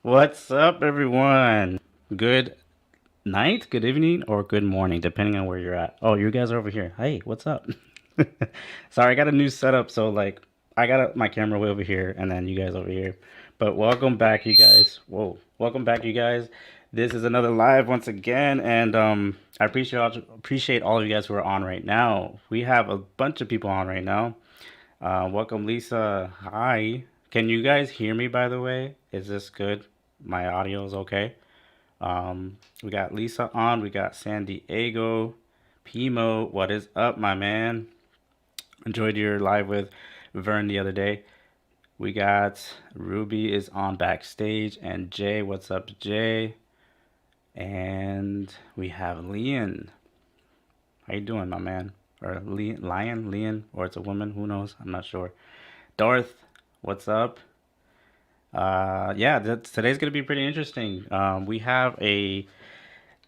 What's up, everyone? Good night, good evening, or good morning, depending on where you're at. Oh, you guys are over here. Hey, what's up? Sorry, I got a new setup, so like I got my camera way over here, and then you guys over here. But welcome back, you guys. Whoa, welcome back, you guys. This is another live once again, and I appreciate all of you guys who are on right now. We have a bunch of people on right now. Welcome, Lisa. Hi. Can you guys hear me, by the way? Is this good? My audio is okay. We got Lisa on. We got San Diego. Pimo, what is up, my man? Enjoyed your live with Vern the other day. We got Ruby is on backstage. And Jay, what's up, Jay? And we have Leon. How you doing, my man? Or Leon, or it's a woman, who knows? I'm not sure. Darth, what's up? Yeah, today's gonna be pretty interesting. We have a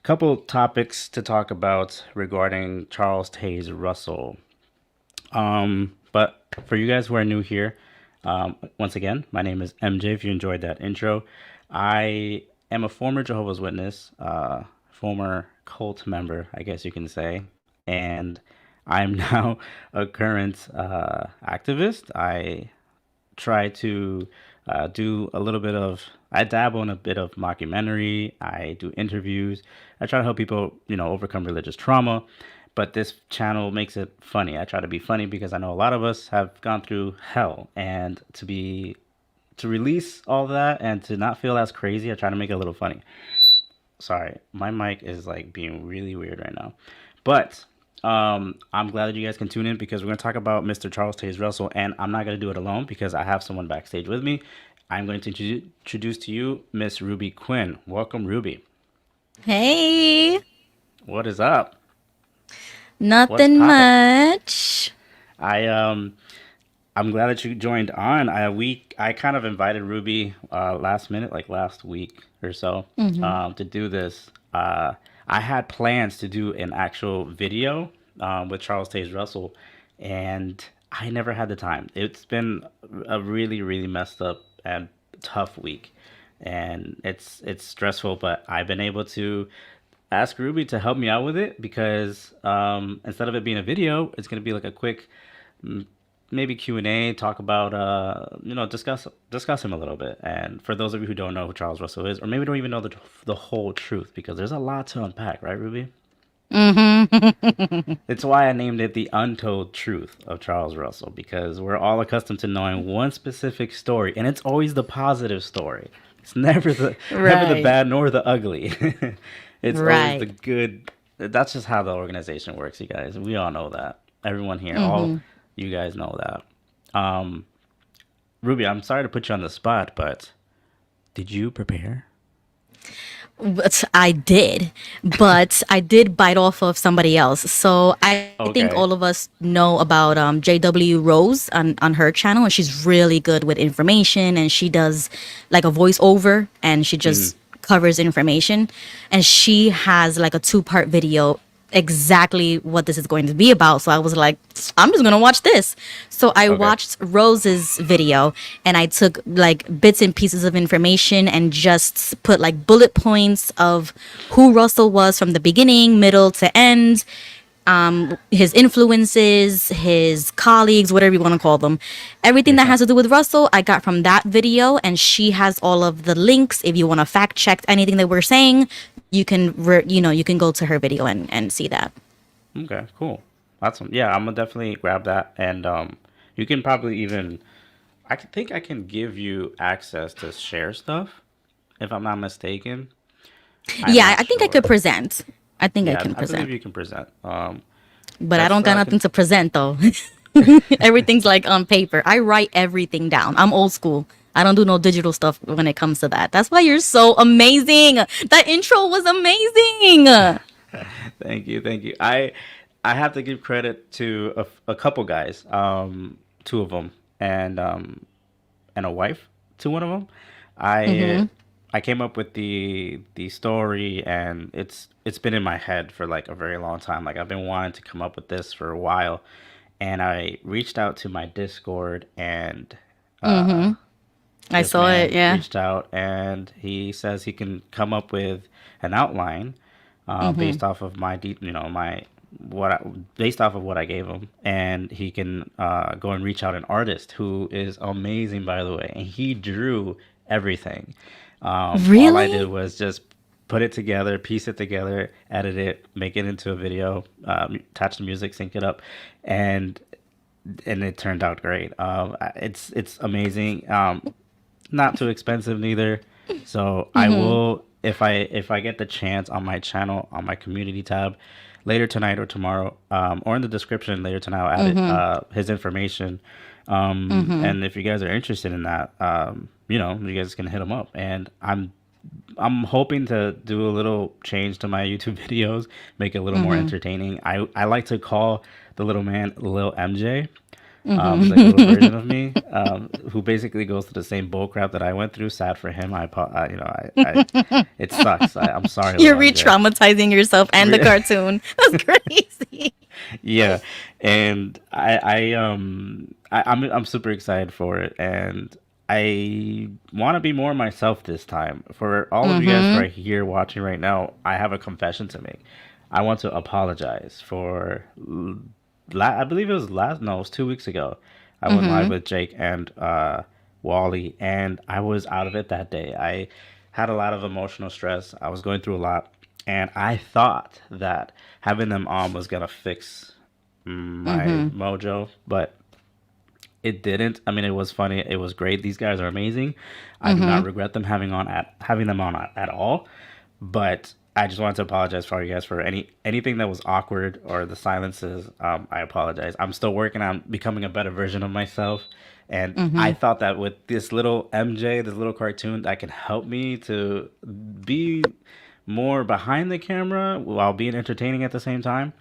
couple topics to talk about regarding Charles Taze Russell. But for you guys who are new here, once again, my name is MJ. If you enjoyed that intro, I am a former Jehovah's Witness, former cult member, I guess you can say, and I'm now a current activist. I try to do a little bit of, I dabble in a bit of mockumentary. I do interviews. I try to help people, overcome religious trauma. But this channel makes it funny. I try to be funny because I know a lot of us have gone through hell, and to release all that and to not feel as crazy, I try to make it a little funny. Sorry, my mic is like being really weird right now. But I'm glad that you guys can tune in because we're going to talk about Mr. Charles Taze Russell, and I'm not going to do it alone because I have someone backstage with me. I'm going to introduce to you Miss Ruby Quinn. Welcome, Ruby. Hey, What is up? What's nothing poppin'? much. I I'm glad that you joined on. I kind of invited Ruby last minute, like last week or so, to do this. I had plans to do an actual video with Charles Taze Russell, and I never had the time. It's been a really, really messed up and tough week, and it's stressful. But I've been able to ask Ruby to help me out with it because instead of it being a video, it's gonna be like a quick maybe Q&A, talk about discuss him a little bit. And for those of you who don't know who Charles Russell is, or maybe don't even know the whole truth, because there's a lot to unpack, right, Ruby? Mm-hmm. It's why I named it the untold truth of Charles Russell, because we're all accustomed to knowing one specific story, and it's always the positive story. It's never the Right, bad nor the ugly. It's always the right. good. That's just how the organization works, you guys. We all know that. Everyone here, all Mm-hmm. you guys know that. Um, Ruby, I'm sorry to put you on the spot, but did you prepare? But I did bite off of somebody else. So I think all Okay. of us know about JW Rose on her channel, and she's really good with information, and she does like a voiceover, and she Hmm. just covers information, and she has like a two-part video exactly what this is going to be about. So I was like, I'm just gonna watch this. So I Okay. watched Rose's video, and I took like bits and pieces of information and just put like bullet points of who Russell was from the beginning, middle to end, his influences, his colleagues, whatever you want to call them. Everything that Yeah. has to do with Russell, I got from that video, and she has all of the links. If you want to fact check anything that we're saying, you can go to her video and see that. Okay. Cool. Awesome. Yeah, I'm gonna definitely grab that, and you can probably even. Think I can give you access to share stuff, if I'm not mistaken. I'm Yeah, not I think I could sure. present. I think I Yeah, can I believe present, you can present. but I Let's don't got nothing can. to present though. Everything's like on paper. I write everything down. I'm old school. I don't do no digital stuff when it comes to that. That's why you're so amazing. That intro was amazing. Thank you, thank you. I have to give credit to a couple guys, two of them, and a wife to one of them. I Mhm. I came up with the story, and it's been in my head for like a very long time. Like I've been wanting to come up with this for a while, and I reached out to my Discord, and uh, Mhm. I This saw it. man Yeah. reached out and he says he can come up with an outline based off of my what I, based off of what I gave him, and he can go and reach out an artist who is amazing, by the way, and he drew everything. All I did Really? was just put it together, piece it together, edit it, make it into a video, attach the music, sync it up, and it turned out great. It's amazing. Not too expensive neither. So I will, if I get the chance on my channel on my community tab later tonight or tomorrow, or in the description later tonight, I'll add his information. And if you guys are interested in that, you guys can hit him up. And I'm hoping to do a little change to my YouTube videos, make it a little more entertaining. I like to call the little man Lil MJ. He's like a little version of me, who basically goes through the same bull crap that I went through. Sad for him. It sucks. I'm sorry, You're Lil MJ. re-traumatizing yourself and the cartoon. That's crazy. Yeah, and I'm super excited for it, and I want to be more myself this time. For all of you guys who are here watching right now, I have a confession to make. I want to apologize for I believe it was last no, it was 2 weeks ago. I went live with Jake and Wally, and I was out of it that day. I had a lot of emotional stress. I was going through a lot, and I thought that having them on was gonna fix my mojo, but it didn't. I mean, it was funny. It was great. These guys are amazing. I do not regret having them on at all. But I just wanted to apologize for you guys for anything that was awkward or the silences. I apologize. I'm still working on becoming a better version of myself, and I thought that with this little MJ, this little cartoon, that can help me to be more behind the camera while being entertaining at the same time.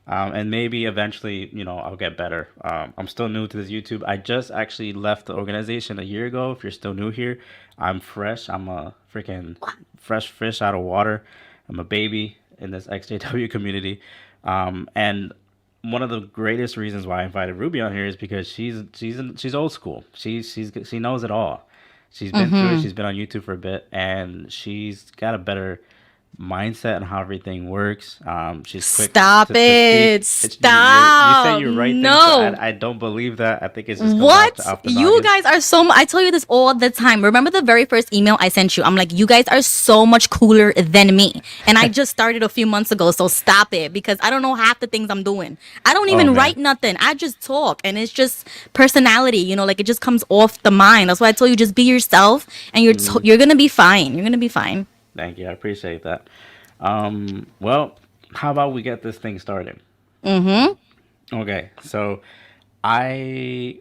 And maybe eventually, I'll get better. I'm still new to this YouTube. I just actually left the organization a year ago. If you're still new here, I'm fresh. I'm a freaking fresh fish out of water. I'm a baby in this XJW community. And one of the greatest reasons why I invited Ruby on here is because she's old school. She knows it all. She's been through it. She's been on YouTube for a bit, and she's got a better mindset and how everything works. She's quick Stop to speak. it. You say Stop. you write things, No. but I don't believe that. I think it just comes What? off the You noggin. guys are I tell you this all the time. Remember the very first email I sent you? I'm like, you guys are so much cooler than me. And I just started a few months ago, so stop it because I don't know half the things I'm doing. I don't Oh even man, write nothing. I just talk and it's just personality, like it just comes off the mind. That's why I told you just be yourself and you're going to be fine. You're going to be fine. thank you. I appreciate that. Well, how about we get this thing started? Okay, so I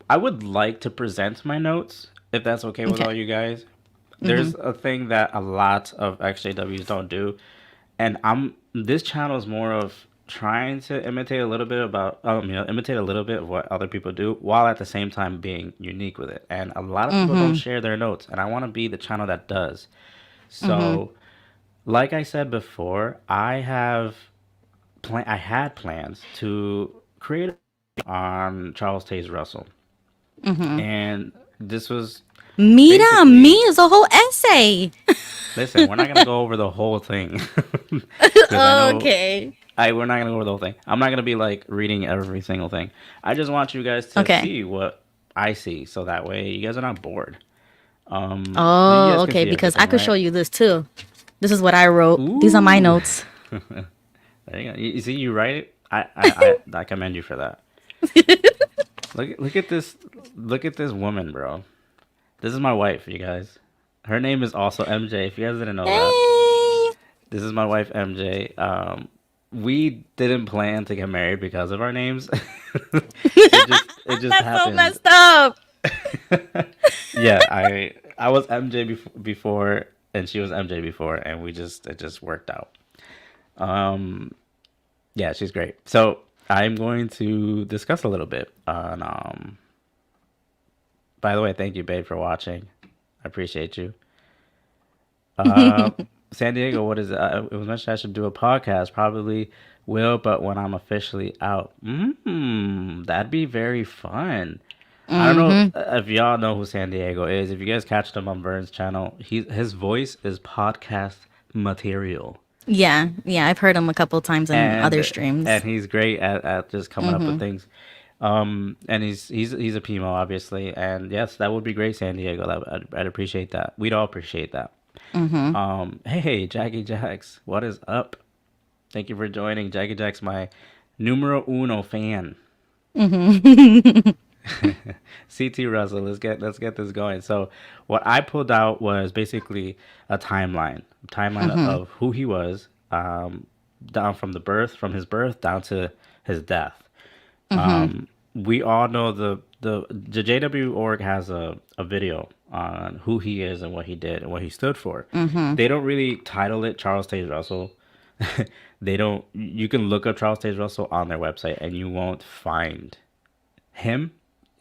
I would like to present my notes if that's okay with Okay. all you guys. There's a thing that a lot of XJWs don't do, and this channel is more of trying to imitate a little bit imitate a little bit of what other people do while at the same time being unique with it. And a lot of people don't share their notes, and I want to be the channel that does. So, like I said before, I had plans to create on Charles Taze Russell, and this was Mira, me basically. is a whole essay. Listen, we're not gonna go over the whole thing because I know Okay. we're not gonna go over the whole thing. I'm not gonna be like reading every single thing. I just want you guys to Okay. see what I see, so that way you guys are not bored. You Oh, guys can okay, see because I everything, could show right? you this too. This is what I wrote. These are my Ooh, notes. there you go. You see, you write it. I commend you for that. Look at this. Look at this woman, bro. This is my wife, you guys. Her name is also MJ. If you guys didn't know that, Hey. this is my wife, MJ. We didn't plan to get married because of our names. It just That's so happened. messed up. Yeah, I was MJ before, and she was MJ before, and it just worked out. Um, yeah, she's great. So I'm going to discuss a little bit on. By the way, thank you, babe, for watching. I appreciate you. Uh, San Diego, what is it? It was mentioned I should do a podcast. Probably will, but when I'm officially out. That'd be very fun. I don't know Mm-hmm. if y'all know who San Diego is. If you guys catch him on Vern's channel, his voice is podcast material. Yeah, yeah, I've heard him a couple times in other And streams. he's great at just coming up with Mm-hmm. things. And he's a Pimo, obviously, and yes, that would be great, San Diego. I'd appreciate that. We'd all appreciate that. Mm-hmm. Hey, Jackie Jacks, what is up? Thank you for joining. Jackie Jacks, my numero uno fan. Mm-hmm. CT Russell, let's get this going. So, what I pulled out was basically a timeline Mm-hmm. of who he was, down from his birth down to his death. Mm-hmm. We all know the JW org has a video on who he is and what he did and what he stood for. Mm-hmm. They don't really title it Charles Taze Russell. They don't. You can look up Charles Taze Russell on their website and you won't find him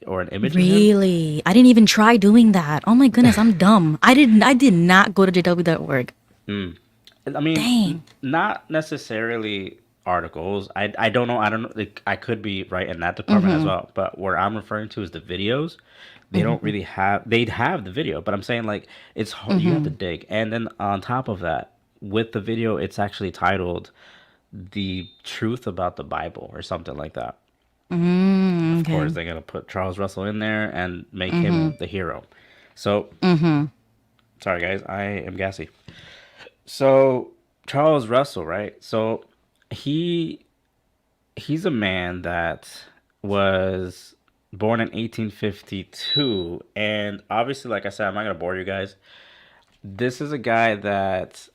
or an image of him. Really? I didn't even try doing that. Oh my goodness, I'm dumb. I did not go to jw.org. I mean, Dang. not necessarily articles. I don't know. I don't know. Like, I could be right in that department as Mm-hmm. well. But where I'm referring to is the videos. They don't Mm-hmm. really have. They'd have the video, but I'm saying like it's hard. You have to Mm-hmm. dig, and then on top of that, with the video, it's actually titled "The Truth About the Bible" or something like that. Mm, Of course, okay. they're gonna put Charles Russell in there and make Mm-hmm. him the hero. So Mm-hmm. sorry, guys, I am gassy. So Charles Russell, right? So he he's a man that was born in 1852, and obviously, like I said, I'm not gonna bore you guys. This is a guy that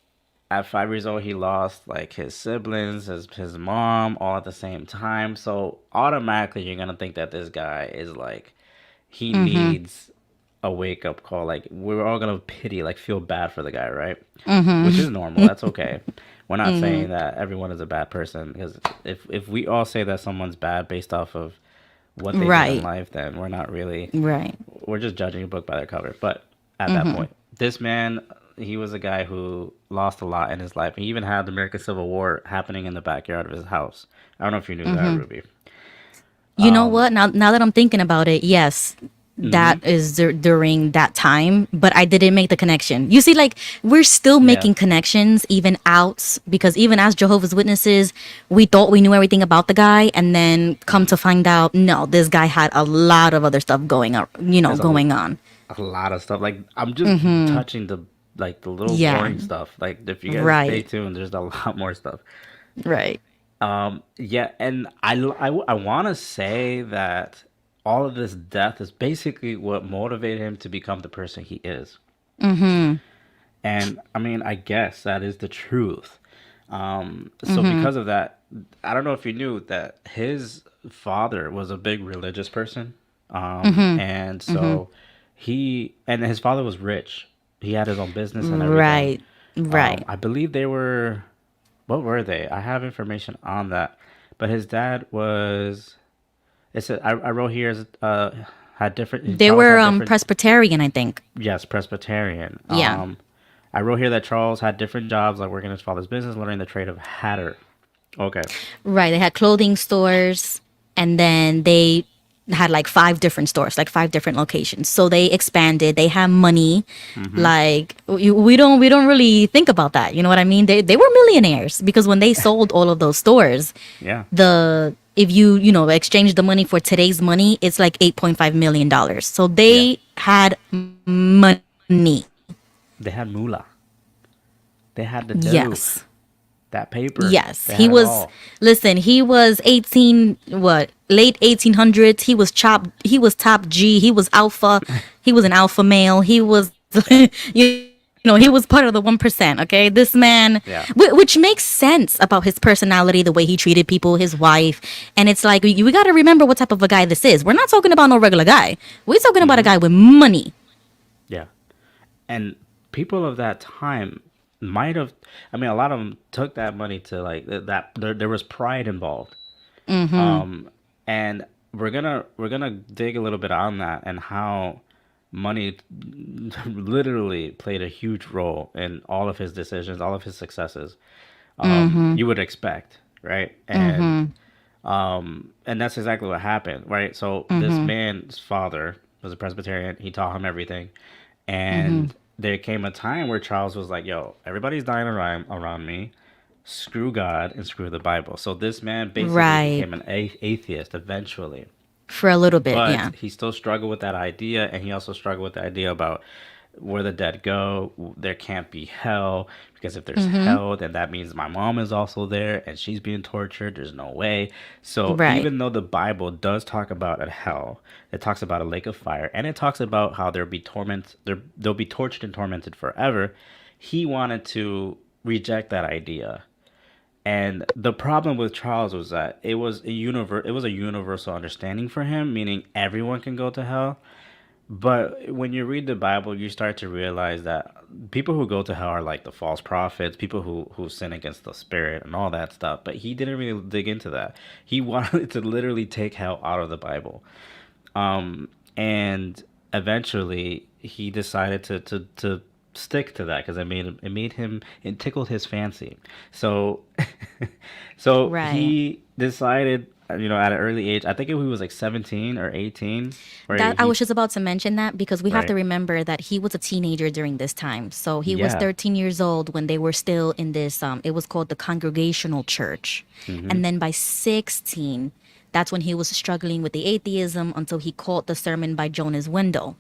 at 5 years old he lost like his siblings, his mom, all at the same time. So automatically, you're gonna think that this guy is like he Mm-hmm. needs a wake up call. Like we're all gonna pity, like feel bad for the guy, right? Which Mm-hmm. is normal. That's okay. We're not Mm-hmm. saying that everyone is a bad person because if we all say that someone's bad based off of what they did in Right. life, then we're not really. Right. We're just judging a book by their cover. But at that Mm-hmm. point, this man, he was a guy who lost a lot in his life. He even had the American Civil War happening in the backyard of his house. I don't know if you knew that, Mm-hmm. Ruby. You know what? Now that I'm thinking about it, yes, Mm-hmm. that is during that time, but I didn't make the connection. You see, like we're still Yeah. making connections even out because even as Jehovah's Witnesses, we thought we knew everything about the guy, and then come to find out, no, this guy had a lot of other stuff going on. There's Going on. a lot of stuff. Like I'm just touching the little Yeah. boring stuff. Like if you guys stay Right. tuned, there's a lot more stuff. Right. Yeah, and I want to say that all of this death is basically what motivated him to become the person he is. And I mean, I guess that is the truth. So because of that, I don't know if you knew that his father was a big religious person. And so and his father was rich. He had his own business and everything. Right. Right. I believe they were, what were they? I have information on that. But his dad was, I wrote here, had different, They Charles were had different, Presbyterian, I think. yes, Presbyterian. Yeah. I wrote here that Charles had different jobs, like working in his father's business, learning the trade of hatter. Okay. Right. They had clothing stores, and then they had like five different stores, like five different locations. So they expanded. They had money. Mm-hmm. Like we don't really think about that. You know what I mean? They were millionaires because when they sold all of those stores, Yeah. the if exchange the money for today's money, it's like $8.5 million. So Yeah. they had money. They had moolah. They had the dough, Yes. that paper. Yes, They he had it was. all. Listen, he was 18. What, late 1800s? He was chop. He was top G. He was alpha. He was an alpha male. He was, he was part of the 1%. Okay, this man, Yeah. which makes sense about his personality, the way he treated people, his wife, and it's like we got to remember what type of a guy this is. We're not talking about no regular guy. We're talking about a Mm-hmm. guy with money. Yeah. And people of that time might have, I mean, a lot of them took that money to like that there was pride involved. And we're gonna dig a little bit on that and how money literally played a huge role in all of his decisions, all of his successes. You would expect, right? And And that's exactly what happened, right? So this Mm-hmm. man's father was a Presbyterian. He taught him everything, Mm-hmm. and there came a time where Charles was like, "Yo, everybody's dying around me. Screw God and screw the Bible." So this man basically Right. became an atheist eventually, For a little bit, but yeah. he still struggled with that idea, and he also struggled with the idea about where the dead go. There can't be hell, because if there's Mm-hmm. hell, then that means my mom is also there and she's being tortured. There's no way. So Right. even though the Bible does talk about a hell, it talks about a lake of fire, and it talks about how they'll be tortured and tormented forever. He wanted to reject that idea. And the problem with Charles was that it was a universal understanding for him, meaning everyone can go to hell. But when you read the Bible, you start to realize that people who go to hell are like the false prophets, people who sin against the spirit and all that stuff. But he didn't really dig into that. He wanted to literally take hell out of the Bible. And eventually he decided to stick to that because it tickled his fancy. So so Right. he decided, at an early age, I think he was like 17 or 18, where That I he was just about to mention that because we have to right. remember that he was a teenager during this time. So he was Yeah. 13 years old when they were still in this it was called the Congregational Church. Hmm. And then by 16, that's when he was struggling with the atheism until he caught the sermon by Jonas Wendell.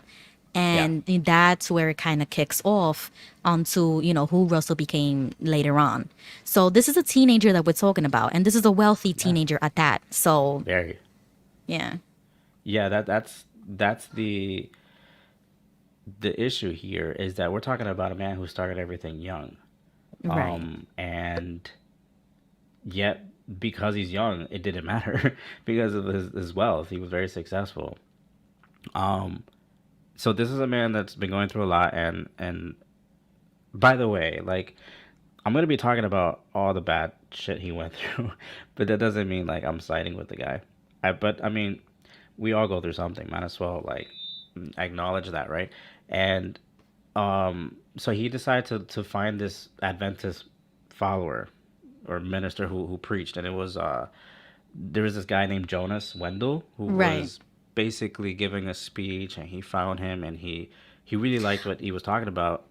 Yeah. And that's where it kind of kicks off onto, who Russell became later on. So this is a teenager that we're talking about, and this is a wealthy Yeah. teenager at that. So, Very. yeah. Yeah, that's the issue here, is that we're talking about a man who started everything young. Right. And yet, because he's young, it didn't matter because of his wealth. He was very successful. Um, so this is a man that's been going through a lot, and by the way, like, I'm gonna be talking about all the bad shit he went through, but that doesn't mean like I'm siding with the guy. But I mean, we all go through something. Might as well like acknowledge that, right? And so he decided to find this Adventist follower or minister who preached, and it was there was this guy named Jonas Wendell who Right. was basically giving a speech, and he found him, and he really liked what he was talking about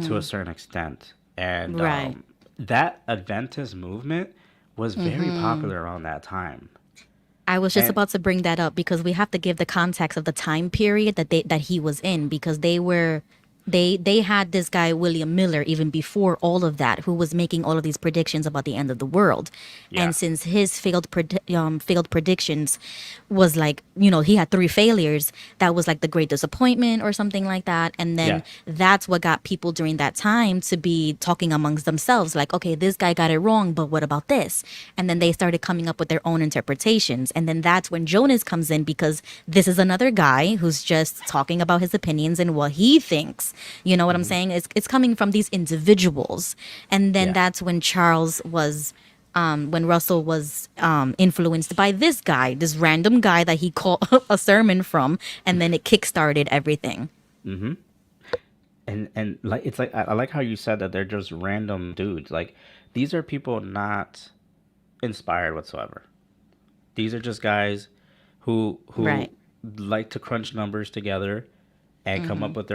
to a certain extent. And Right. that Adventist movement was very popular around that time. I was just And about to bring that up because we have to give the context of the time period that he was in because they had this guy William Miller even before all of that who was making all of these predictions about the end of the world. yeah, And since his failed predictions was like, he had three failures, that was like the great disappointment or something like that. And yeah, then that's what got people during that time to be talking amongst themselves like, okay, this guy got it wrong, but what about this? And then they started coming up with their own interpretations. And then that's when Jonas comes in because this is another guy who's just talking about his opinions and what he thinks. You know what I'm hmm, saying? It's coming from these individuals. And then yeah. that's when when Russell was influenced by this guy, this random guy that he caught a sermon from, and then it kickstarted everything. Hmm. And like it's like I like how you said that they're just random dudes. Like, these are people not inspired whatsoever. These are just guys who Right. like to crunch numbers together and come up with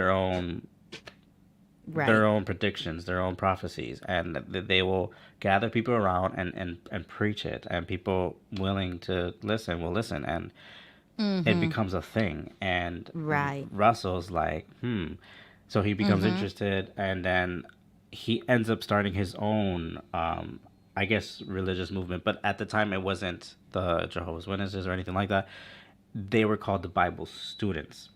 Right. their own predictions, their own prophecies, and they will gather people around and preach it, and people willing to listen will listen, and it becomes a thing. And Right. Russell's like, so he becomes interested, and then he ends up starting his own, I guess, religious movement. But at the time, it wasn't the Jehovah's Witnesses or anything like that. They were called the Bible students,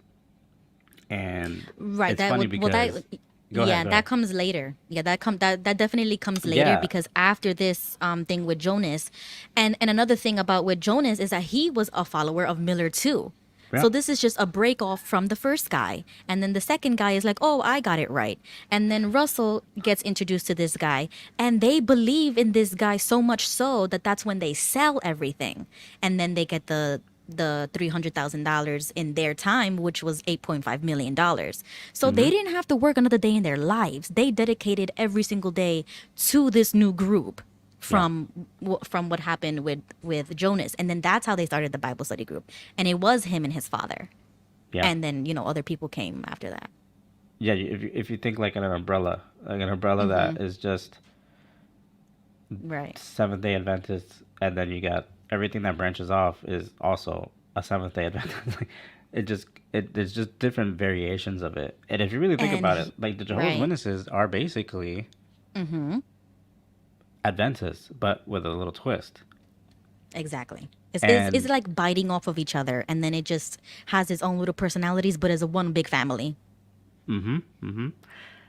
and Right. it's That funny would well because, go ahead, yeah, go that ahead. comes later. Yeah, that definitely comes later Yeah, because after this thing with Jonas, and another thing about with Jonas is that he was a follower of Miller too. yeah. So this is just a break off from the first guy. And then the second guy is like, "Oh, I got it right." And then Russell gets introduced to this guy and they believe in this guy so much so that that's when they sell everything. And then they get the $300,000 in their time, which was $8.5 million. So they Mm-hmm. didn't have to work another day in their lives. They dedicated every single day to this new group. Yeah. from what happened with Jonas, and then that's how they started the Bible study group, and it was him and his father, Yeah. and then other people came after that. Yeah. If you think like an umbrella that is just Right. Seventh Day Adventist, and then you got everything that branches off is also a Seventh Day Adventist. Like, it's just different variations of it. And if you really think And about it, like the Jehovah's right. Witnesses are basically Adventists, but with a little twist. Exactly. It's And like biting off of each other, and then it just has its own little personalities, but as a one big family.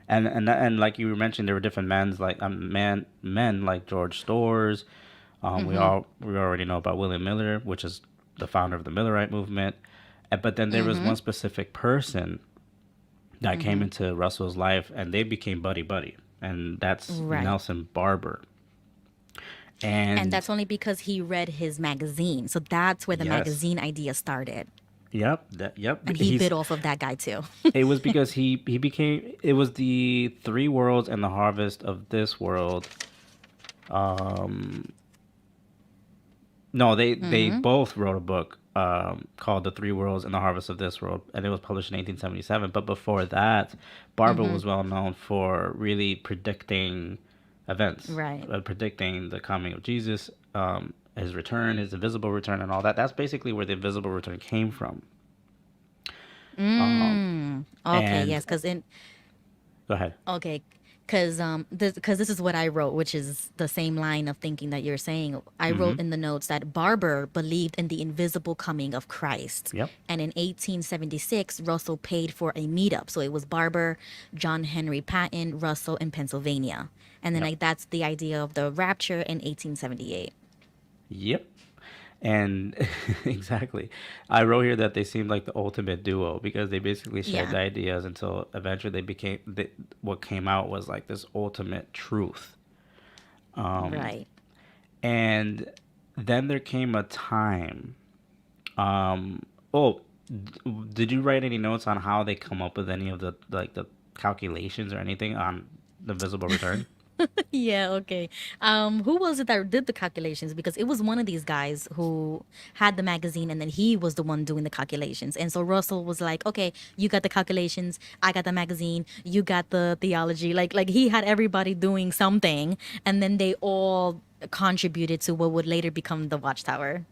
and like you mentioned, there were different men like George Stores. We already know about William Miller, which is the founder of the Millerite movement. But then there was one specific person that came into Russell's life, and they became buddy buddy, and that's Right. Nelson Barber. And And that's only because he read his magazine. So that's where the yes, magazine idea started. yep. And he bit off of that guy too. It was because he became it was the three worlds and the harvest of this world. No, they both wrote a book called The Three Worlds and the Harvest of This World, and it was published in 1877. But before that, Barber was well known for really predicting events, Right. predicting the coming of Jesus, his return, his invisible return, and all that. That's basically where the invisible return came from. Okay, And yes, because in go ahead. okay, because this is what I wrote, which is the same line of thinking that you're saying. I wrote in the notes that Barber believed in the invisible coming of Christ, Yep. and in 1876, Russell paid for a meetup. So it was Barber, John Henry Patton, Russell in Pennsylvania, and then Yep. like that's the idea of the rapture in 1878. Yep. And exactly. I wrote here that they seemed like the ultimate duo because they basically shared Yeah. the ideas until eventually what came out was like this ultimate truth. Right. And then there came a time. Oh, did you write any notes on how they come up with any of the calculations or anything on the visible return? Yeah, okay. Who was it that did the calculations? Because it was one of these guys who had the magazine and then he was the one doing the calculations. And so Russell was like, okay, you got the calculations, I got the magazine, you got the theology. Like he had everybody doing something, and then they all contributed to what would later become the Watchtower.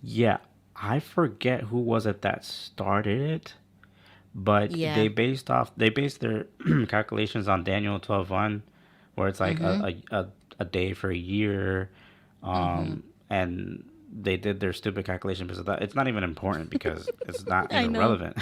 Yeah, I forget who was it that started it, but Yeah. they based their calculations on Daniel 12:1, where it's like a day for a year, and they did their stupid calculation because of that. It's not even important because it's not I even know. relevant.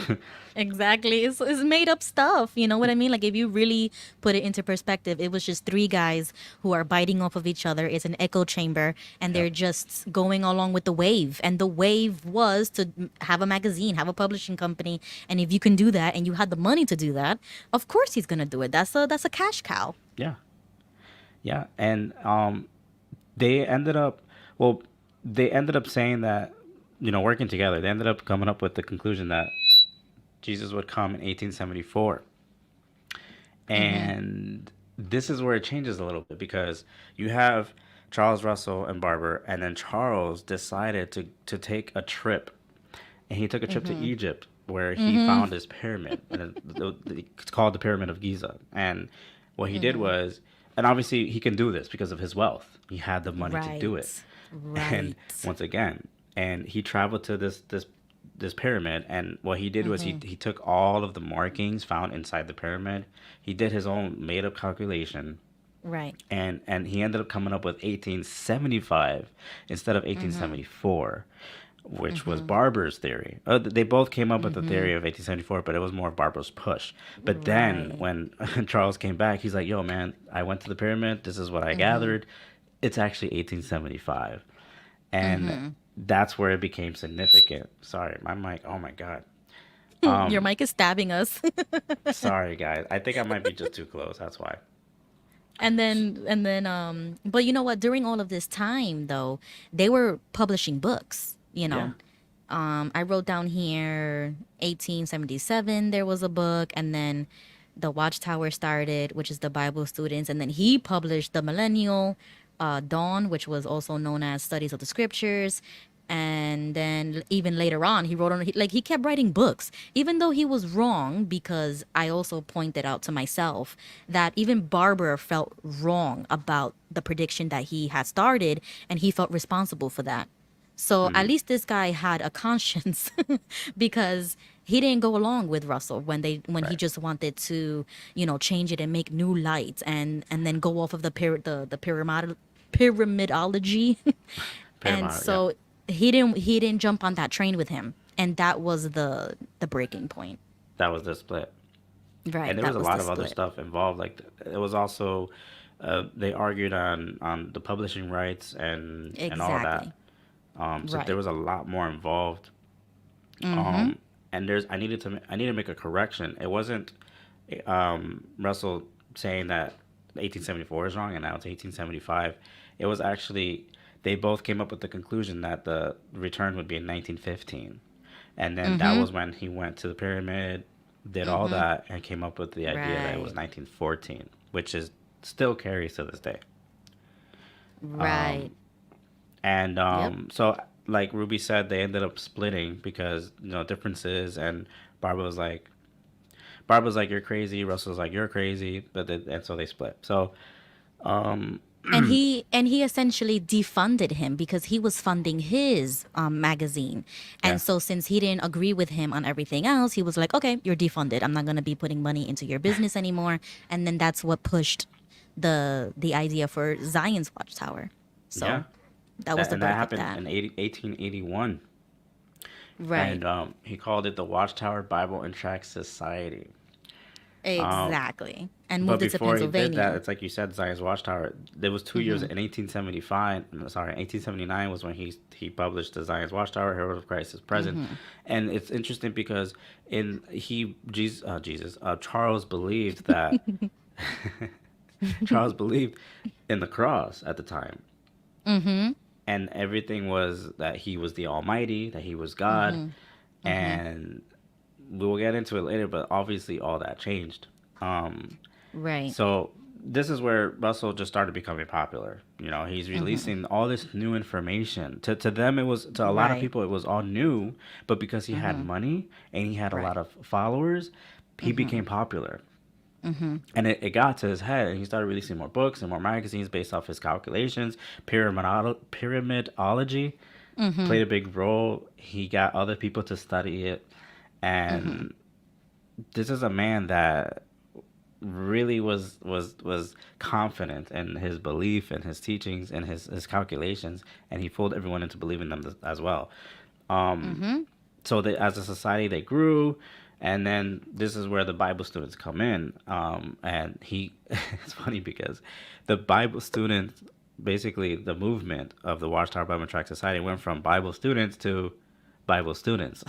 Exactly. It's made up stuff. You know what I mean? Like, if you really put it into perspective, it was just three guys who are biting off of each other. It's an echo chamber, and they're Yep. just going along with the wave. And the wave was to have a magazine, have a publishing company. And if you can do that and you had the money to do that, of course he's going to do it. That's a cash cow. Yeah, yeah, and they ended up well, they ended up saying that working together, they ended up coming up with the conclusion that Jesus would come in 1874. And this is where it changes a little bit because you have Charles Russell and Barber, and then Charles decided to take a trip, and he took a trip to Egypt where he found this pyramid, and it's called the Pyramid of Giza. And what he did was, and obviously he can do this because of his wealth. He had the money to do it, Right. and Right. once again, and he traveled to this pyramid, and what he did was he took all of the markings found inside the pyramid. He did his own made up calculation, Right. and he ended up coming up with 1875 instead of 1874, which was Barber's theory. They both came up with the theory of 1874, but it was more of Barber's push. But then Right. when Charles came back, he's like, "Yo, man, I went to the pyramid. This is what I gathered. It's actually 1875." And that's where it became significant. Sorry, my mic. Oh my god. Your mic is stabbing us. Sorry, guys. I think I might be just too close. That's why. And then but you know what, during all of this time though, they were publishing books, Yeah. I wrote down here 1877 there was a book, and then the Watchtower started, which is the Bible students, and then he published the Millennial, Dawn, which was also known as Studies of the Scriptures. And then even later on, he wrote on, like, he kept writing books, even though he was wrong, because I also pointed out to myself that even Barber felt wrong about the prediction that he had started, and he felt responsible for that. So at Hmm. least this guy had a conscience because he didn't go along with Russell when he Right. just wanted to, change it and make new lights and then go off of the pyramidology. And Paramount. Yeah. so he didn't jump on that train with him. And that was the breaking point. That was the split. And Right, there was that a was the lot of other split. stuff involved. Like it was also they argued on the publishing rights and all of that. Exactly. So there Right. was a lot more involved. Um, and I need to make a correction. It wasn't Russell saying that 1874 is wrong and now it's 1875. It was actually they both came up with the conclusion that the return would be in 1915. And then that was when he went to the pyramid, did all that, and came up with the idea that it was Right. 1914, which is still carries to this day. Right. And Yep. so, like Ruby said, they ended up splitting because differences. And Barbara was like, Barbara's like, you're crazy. Russell's like, you're crazy. And so they split. So, um, And he essentially defunded him because he was funding his magazine. yeah, And so since he didn't agree with him on everything else, he was like, okay, you're defunded. I'm not going to be putting money into your business anymore. And then that's what pushed the idea for Zion's Watchtower. yeah. So that was the That birth of happened that. in 1881. Right. And he called it the Watchtower Bible and Tract Society. Um, Exactly. And But moved it to before he did that, Pennsylvania. it's like you said, Zion's Watchtower. There was 2 years in 1875. No, sorry, 1879 was when he published the Zion's Watchtower, Herald of Christ is Present, and it's interesting because in he Jesus Charles believed that Charles believed in the cross at the time, and everything was that he was the Almighty, that he was God, and we will get into it later. But obviously, all that changed. Um, Right. So this is where Russell just started becoming popular. He's releasing all this new information. To them, it was to a lot of Right. people, it was all new. But because he had money and he had a lot Right. of followers, he became popular. And it got to his head, and he started releasing more books and more magazines based off his calculations. Pyramidology played a big role. He got other people to study it, and this is a man that really was confident in his belief and his teachings and his calculations, and he fooled everyone into believing them as well. So as a society they grew, and then this is where the Bible students come in. And he it's funny because the Bible students, basically the movement of the Watchtower Bible Tract Society, went from Bible students to Bible students.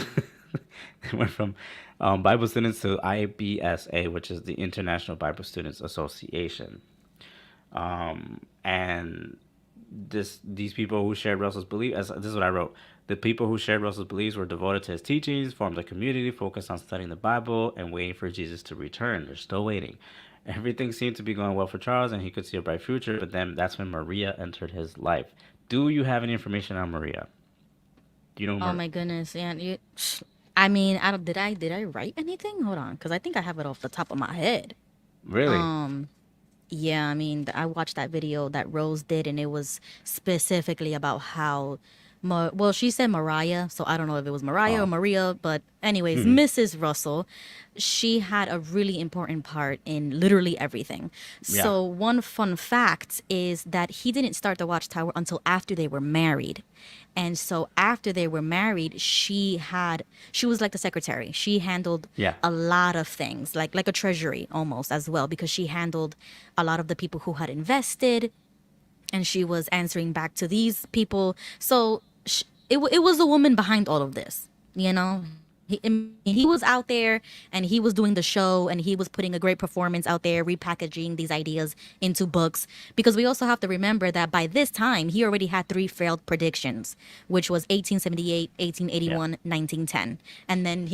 It went from Bible students to IBSA, which is the International Bible Students Association. And these people who shared Russell's belief, as this is what I wrote. The people who shared Russell's beliefs were devoted to his teachings, formed a community focused on studying the Bible and waiting for Jesus to return. They're still waiting. Everything seemed to be going well for Charles, and he could see a bright future. But then that's when Maria entered his life. Do you have any information on Maria? Do you know Oh my goodness. And I mean, I don't, did I write anything? Hold on, because I think I have it off the top of my head. Really? Yeah, I mean, I watched that video that Rose did, and it was specifically about how, well, she said Mariah, so I don't know if it was Mariah or Oh, Maria, but anyways, Mrs. Russell, she had a really important part in literally everything. yeah. So one fun fact is that he didn't start the Watchtower until after they were married. And so after they were married, she was like the secretary. She handled Yeah. a lot of things, like a treasury almost as well, because she handled a lot of the people who had invested, and she was answering back to these people. So it was the woman behind all of this, you know? he was out there and he was doing the show and he was putting a great performance out there, repackaging these ideas into books. Because we also have to remember that by this time, he already had three failed predictions, which was 1878, Yeah. 1881, 1910. And then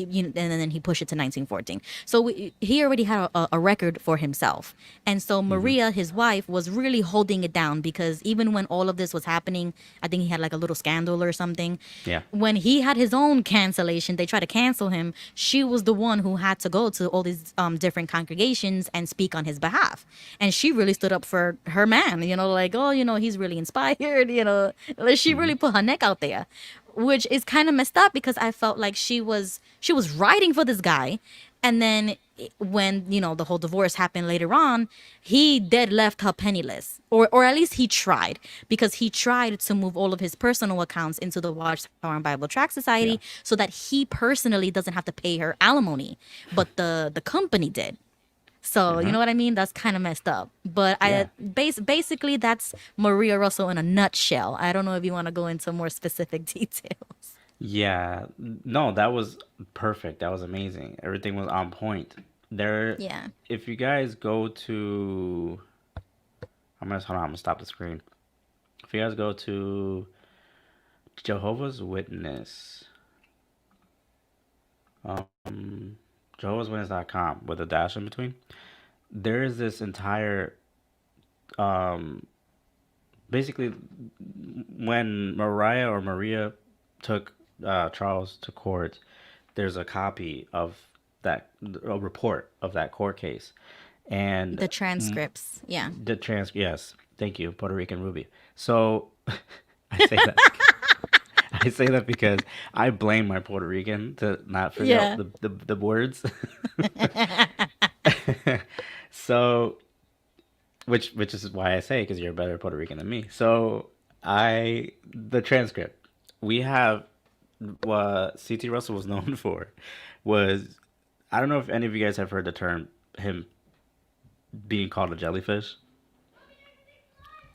he pushed it to 1914. So he already had a record for himself. And so Hmm. Maria, his wife, was really holding it down because even when all of this was happening, I think he had like a little scandal or something. Yeah. When he had his own cancellation, they tried to cancel him. She was the one who had to go to all these different congregations and speak on his behalf. And she really stood up for her man, like, oh, he's really inspired, like she Hmm. really put her neck out there, which is kind of messed up because I felt like she was writing for this guy, and then when the whole divorce happened later on, he dead left her penniless, or at least he tried, because he tried to move all of his personal accounts into the Watchtower and Bible Tract Society Yeah. so that he personally doesn't have to pay her alimony, but the company did. So you Hmm. know what I mean? That's kind of messed up. But Yeah. basically that's Maria Russell in a nutshell. I don't know if you want to go into more specific details. Yeah. No, that was perfect. That was amazing. Everything was on point. There, Yeah. if you guys go to, hold on, I'm gonna stop the screen. If you guys go to Jehovah's Witness, um, Jehovah'sWitness.com with a dash in between, there is this entire, um, basically, when Mariah or Maria took Charles to court, there's a copy of that, a report of that court case, and The transcripts. Yeah. the trans. Yes, thank you, Puerto Rican Ruby. So I say that because, I say that because I blame my Puerto Rican to not figure out Yeah. the words. So which is why I say because you're a better Puerto Rican than me. So the transcript we have what C.T. Russell was known for was, I don't know if any of you guys have heard the term him being called a jellyfish.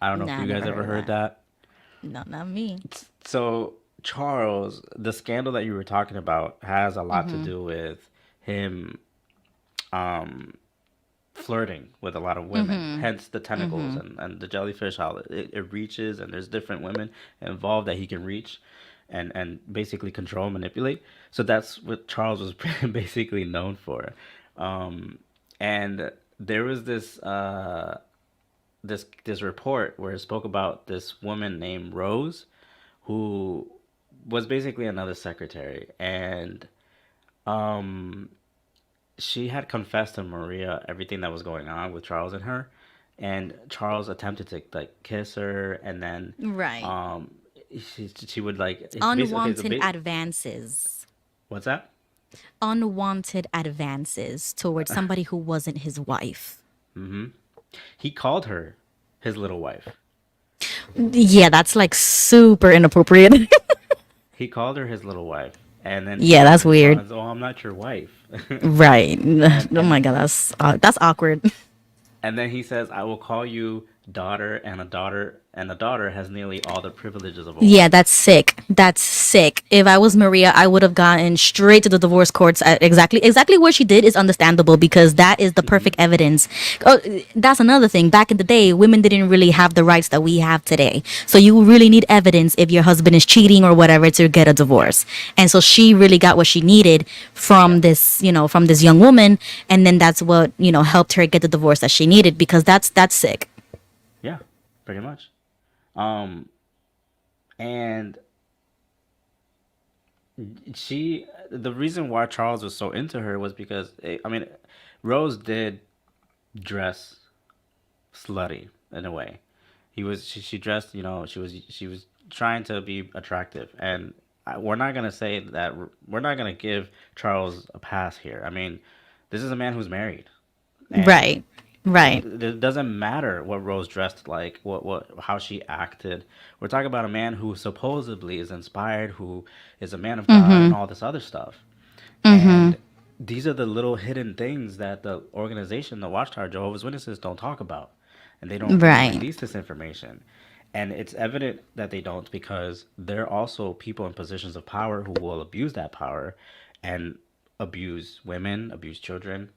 I don't know if Nah, I you guys never ever heard of heard that. that. No, not me. So Charles, the scandal that you were talking about has a lot to Mm-hmm. do with him um flirting with a lot of women, Mm-hmm. hence the tentacles Mm-hmm. and the jellyfish, how it reaches, and there's different women involved that he can reach and basically control, manipulate. So that's what Charles was basically known for. And there was this report where it spoke about this woman named Rose, who was basically another secretary, and um she had confessed to Maria everything that was going on with Charles and her, and Charles attempted to like kiss her, and then Right. um she would like it's basically okay. Unwanted advances. What's that? Unwanted advances towards somebody who wasn't his wife. Hmm. He called her his little wife. Yeah, that's like super inappropriate. He called her his little wife, and then Yeah, she that's weird. responds, "Oh, I'm not your wife." Right. and Oh my and god, that's awkward. and then he says, "I will call you daughter, and a daughter has nearly all the privileges of a Yeah, wife." that's sick. That's sick. If I was Maria, I would have gotten straight to the divorce courts. Exactly what she did is understandable because that is the Hmm. perfect evidence. Oh, that's another thing. Back in the day, women didn't really have the rights that we have today. So you really need evidence if your husband is cheating or whatever to get a Yeah, divorce. And so she really got what she needed yeah, from this young woman, and then that's what helped her get the divorce that she needed because that's sick. yeah, pretty much. Um, and the reason why Charles was so into her was because, I mean, Rose did dress slutty in a way. She dressed, she was trying to be attractive, and we're not gonna say that we're not gonna give Charles a pass here. I mean, this is a man who's married, and Right. Right. it doesn't matter what Rose dressed like, what how she acted. We're talking about a man who supposedly is inspired, who is a man of God, and Mhm. all this other stuff. Mhm. And these are the little hidden things that the organization, the Watchtower Jehovah's Witnesses, don't talk about, and they don't Right. release this information. And it's evident that they don't because they're also people in positions of power who will abuse that power and abuse women, abuse children,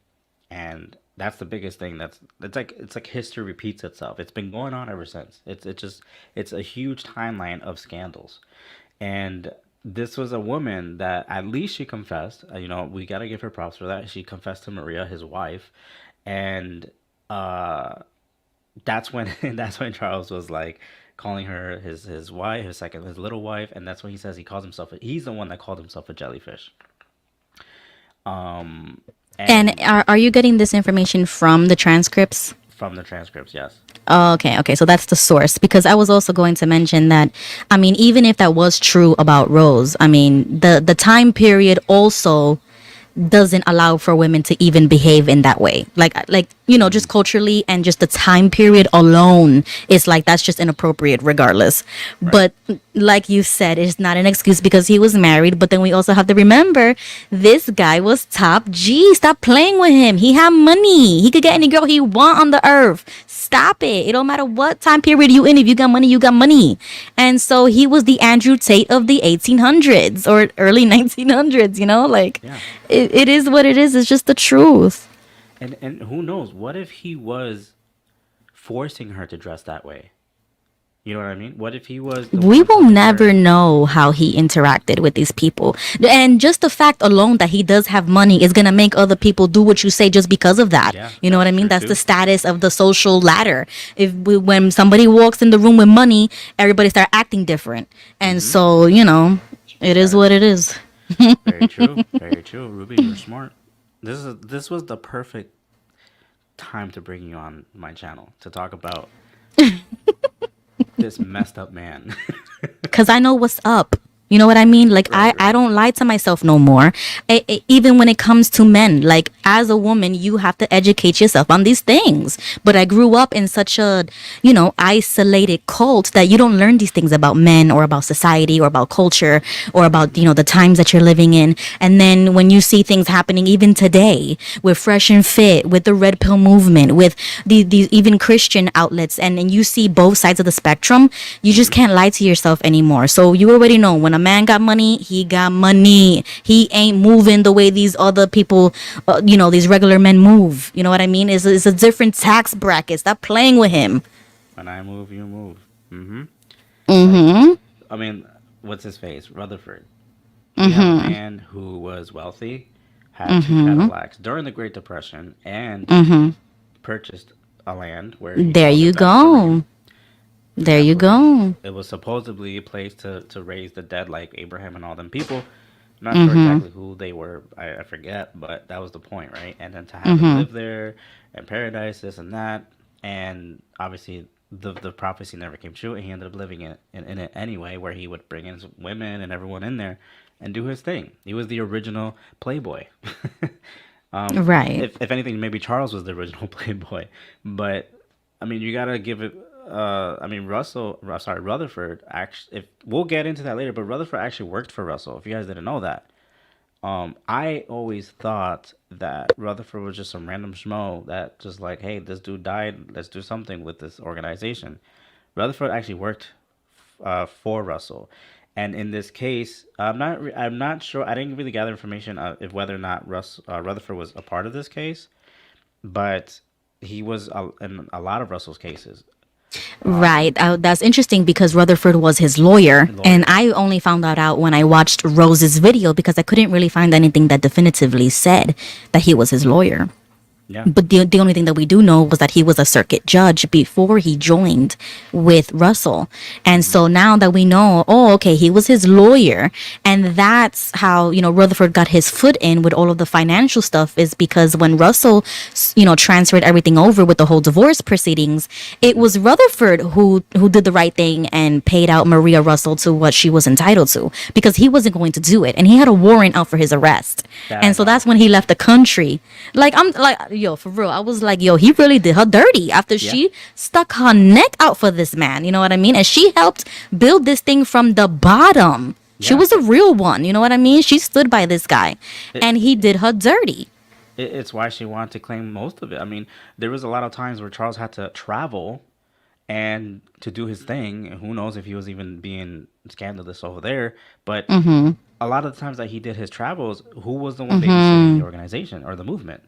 and that's the biggest thing. It's like history repeats itself. It's been going on ever since. It's a huge timeline of scandals, and this was a woman that at least she confessed. We got to give her props for that. She confessed to Maria, his wife, and uh, that's when that's when Charles was like calling her his wife, his little wife, and that's when he says he calls himself. He's the one that called himself a jellyfish. Um, And and are you getting this information from the transcripts? from the transcripts, yes. Oh, okay, okay. So that's the source. Because I was also going to mention that, I mean, even if that was true about Rose, I mean, the time period also doesn't allow for women to even behave in that way. Like just Hmm. culturally and just the time period alone is like that's just inappropriate regardless. Right. But like you said, it's not an excuse because he was married, but then we also have to remember this guy was top G. Stop playing with him. He had money. He could get any girl he want on the earth. Stop it. It don't matter what time period you in. If you got money, you got money. And so he was the Andrew Tate of the 1800s or early 1900s, like Yeah. it is what it is. It's just the truth. And who knows? What if he was forcing her to dress that way? You know what I mean? What if he was the We one will telling her? never know how he interacted with these people. And just the fact alone that he does have money is going to make other people do what you say just because of that. Yeah, You know what that's I mean? true That's the too. status of the social ladder. When somebody walks in the room with money, everybody start acting different. And Mm-hmm. so, it is That what is it is. very true. Very true. Ruby, you're smart. This was the perfect time to bring you on my channel to talk about this messed up man. Because I know what's up. You know what I mean? Like, I, Right, I right. don't lie to myself no more. Even when it comes to men, like, as a woman, you have to educate yourself on these things. But I grew up in such a, isolated cult that you don't learn these things about men or about society or about culture or about, Mm-hmm. the times that you're living in. And then when you see things happening even today with Fresh and Fit, with the Red Pill movement, with the even Christian outlets, and you see both sides of the spectrum, you just Mm-hmm. can't lie to yourself anymore. So you already know when a man got money, he got money. He ain't moving the way these other people, these regular men move. You know what I mean? It's a different tax bracket. Stop playing with him. When I move, you move. Mm-hmm. Like, Mm-hmm. I mean, what's his face? Rutherford. We have a man who was wealthy, had two Cadillacs during the Great Depression, and purchased a land where he There called you it Bethlehem. go. There That you was go. it was supposedly a place to raise the dead like Abraham and all them people. I'm not sure exactly who they were. I forget, but that was the point, right? And then to have him live there and paradise, this and that, and obviously the prophecy never came true, and he ended up living in it anyway, where he would bring in women and everyone in there and do his thing. He was the original playboy. Right. If anything, maybe Charles was the original playboy, but I mean, you gotta give it. I mean, Rutherford. Actually, if we'll get into that later, but Rutherford actually worked for Russell. If you guys didn't know that, I always thought that Rutherford was just some random schmo that just like, hey, this dude died. Let's do something with this organization. Rutherford actually worked for Russell, and in this case, I'm not sure. I didn't really gather information if whether or not Rutherford was a part of this case, but he was in a lot of Russell's cases. Right. That's interesting because Rutherford was his lawyer. And Lawyer. I only found that out when I watched Rose's video because I couldn't really find anything that definitively said that he was his lawyer. Yeah. But the only thing that we do know was that he was a circuit judge before he joined with Russell. And Hmm. so now that we know, oh, okay, he was his lawyer. And that's how, Rutherford got his foot in with all of the financial stuff is because when Russell, transferred everything over with the whole divorce proceedings, it Hmm. was Rutherford who did the right thing and paid out Maria Russell to what she was entitled to because he wasn't going to do it. And he had a warrant out for his arrest. That I And so know. that's when he left the country. Like I'm like yo, for real. I was like, yo, he really did her dirty after Yeah. she stuck her neck out for this man. You know what I mean? And she helped build this thing from the bottom. She Yeah. was a real one. You know what I mean? She stood by this guy, It, and he did her dirty. it's why she wanted to claim most of it. I mean, there was a lot of times where Charles had to travel and to do his thing. Who knows if he was even being scandalous over there? But a lot of the times that he did his travels, who was the one babysitting the organization or the movement?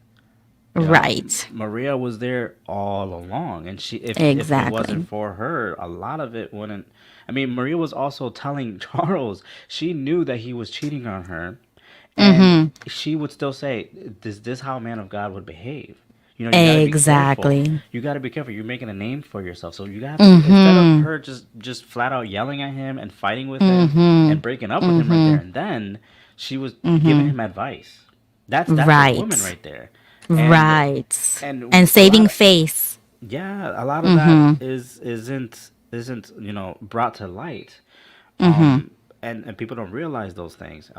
Right. Maria was there all along, and she, if it wasn't Exactly. for her, a lot of it wouldn't. I mean, Maria was also telling Charles she knew that he was cheating on her, and she would still say, "Is this how a man of God would behave?" You got to be careful. Exactly. You got to be careful. You're making a name for yourself, so you have to be. Instead of her just flat out yelling at him and fighting with him and breaking up with him right there and then, she was giving him advice. That's a woman Right. right there, and Right. and And a lot saving of face. yeah, a lot of that isn't brought to light, and people don't realize those things.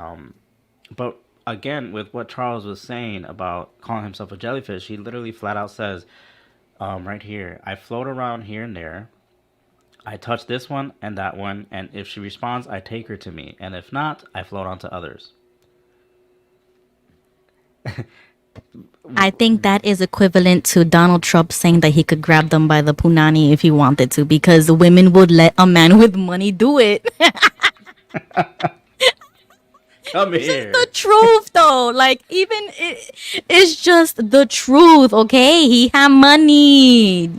But again, with what Charles was saying about calling himself a jellyfish, he literally flat out says, right here, I float around here and there. I touch this one and that one, and if she responds, I take her to me, and if not, I float on to others. I think that is equivalent to Donald Trump saying that he could grab them by the punani if he wanted to, because women would let a man with money do it. Come It's just the here. truth, though. Like, even it's just the truth, okay? He had money.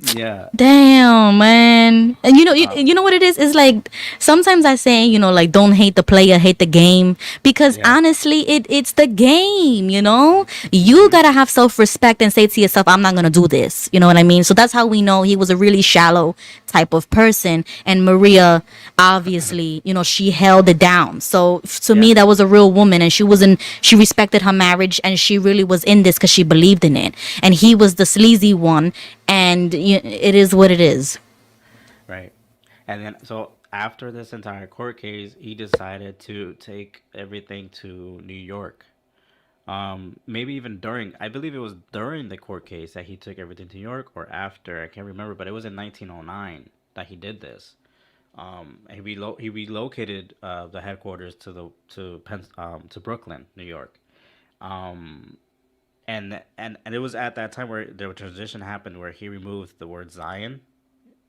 Yeah. Damn, man. And Uh, you know what it is? It's like sometimes I say, like don't hate the player, hate the game. Because yeah. honestly, it's the game, you know? You hmm gotta have self-respect and say to yourself, I'm not gonna do this. You know what I mean? So that's how we know he was a really shallow type of person. And Maria, obviously, she held it down. So to Yeah. me, that was a real woman, and she respected her marriage, and she really was in this because she believed in it. And he was the sleazy one, and it is what it is. Right. And then, so after this entire court case, he decided to take everything to New York. Maybe even during, I believe it was during the court case that he took everything to New York or after, I can't remember, but it was in 1909 that he did this. He relocated the headquarters to Brooklyn, New York. Um, and it was at that time where the transition happened where he removed the word Zion,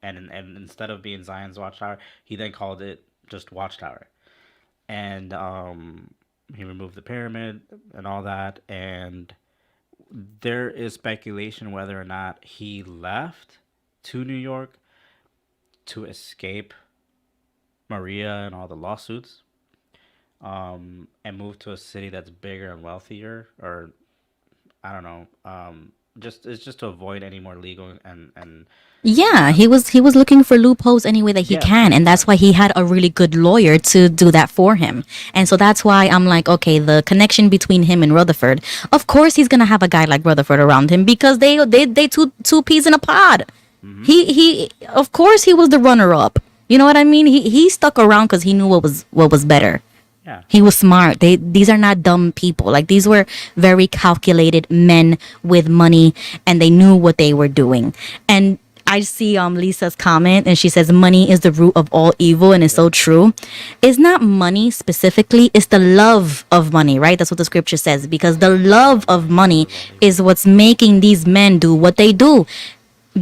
and instead of being Zion's Watchtower, he then called it just Watchtower. And he removed the pyramid and all that. And there is speculation whether or not he left to New York to escape Maria and all the lawsuits, and moved to a city that's bigger and wealthier, or I don't know. Just it's just to avoid any more legal and Yeah, have he was looking for loopholes any way that he yeah, can, pretty and that's why much. he had a really good lawyer to do that for him. And so that's why I'm like, okay, the connection between him and Rutherford. Of course, he's gonna have a guy like Rutherford around him because they two peas in a pod. hmm He of course he was the runner up. You know what I mean? He stuck around because he knew what was better. Yeah, He was smart. These are not dumb people. Like these were very calculated men with money, and they knew what they were doing. And I see Lisa's comment, and she says money is the root of all evil, and it's yep, so true. It's not money specifically, it's the love of money, right? That's what the scripture says, because the love of the root money of all evil. is what's making these men do what they do.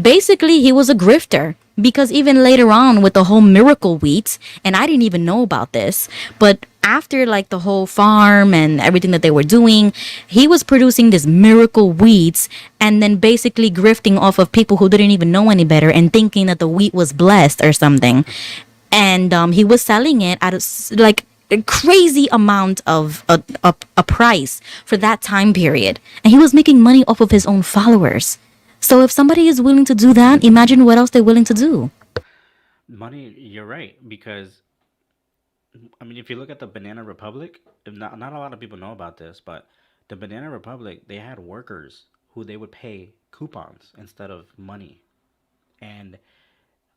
Basically, he was a grifter, because even later on with the whole miracle wheat, and I didn't even know about this, but after like the whole farm and everything that they were doing, he was producing this miracle wheats, and then basically grifting off of people who didn't even know any better and thinking that the wheat was blessed or something. And he was selling it at like a crazy amount of a price for that time period, and he was making money off of his own followers. So if somebody is willing to do that, imagine what else they're willing to do. Money, you're right, because I mean, if you look at the Banana Republic, not a lot of people know about this, but the Banana Republic, they had workers who they would pay coupons instead of money. And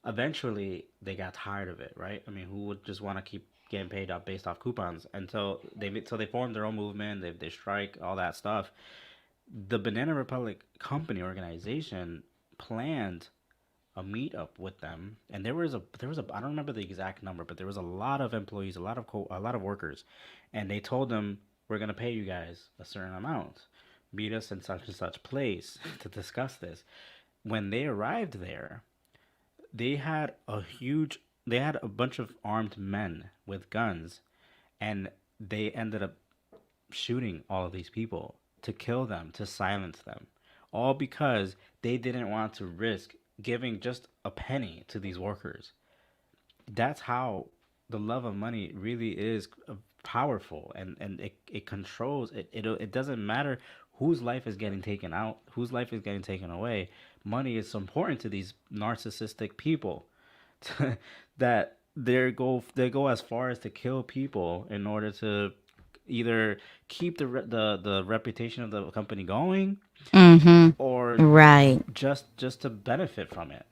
eventually they got tired of it, right? I mean, who would just want to keep getting paid out based off coupons? And so they formed their own movement, they strike, all that stuff. The Banana Republic company organization planned a meetup with them, and there was a I don't remember the exact number, but there was a lot of employees, a lot of workers, and they told them, we're gonna pay you guys a certain amount, meet us in such and such place to discuss this. When they arrived there, they had a bunch of armed men with guns, and they ended up shooting all of these people to kill them, to silence them, all because they didn't want to risk giving just a penny to these workers. That's how the love of money really is powerful, and it controls it doesn't matter whose life is getting taken out, whose life is getting taken away. Money is so important to these narcissistic people that they go as far as to kill people in order to either keep the reputation of the company going, Mm-hmm. or Right. just to benefit from it.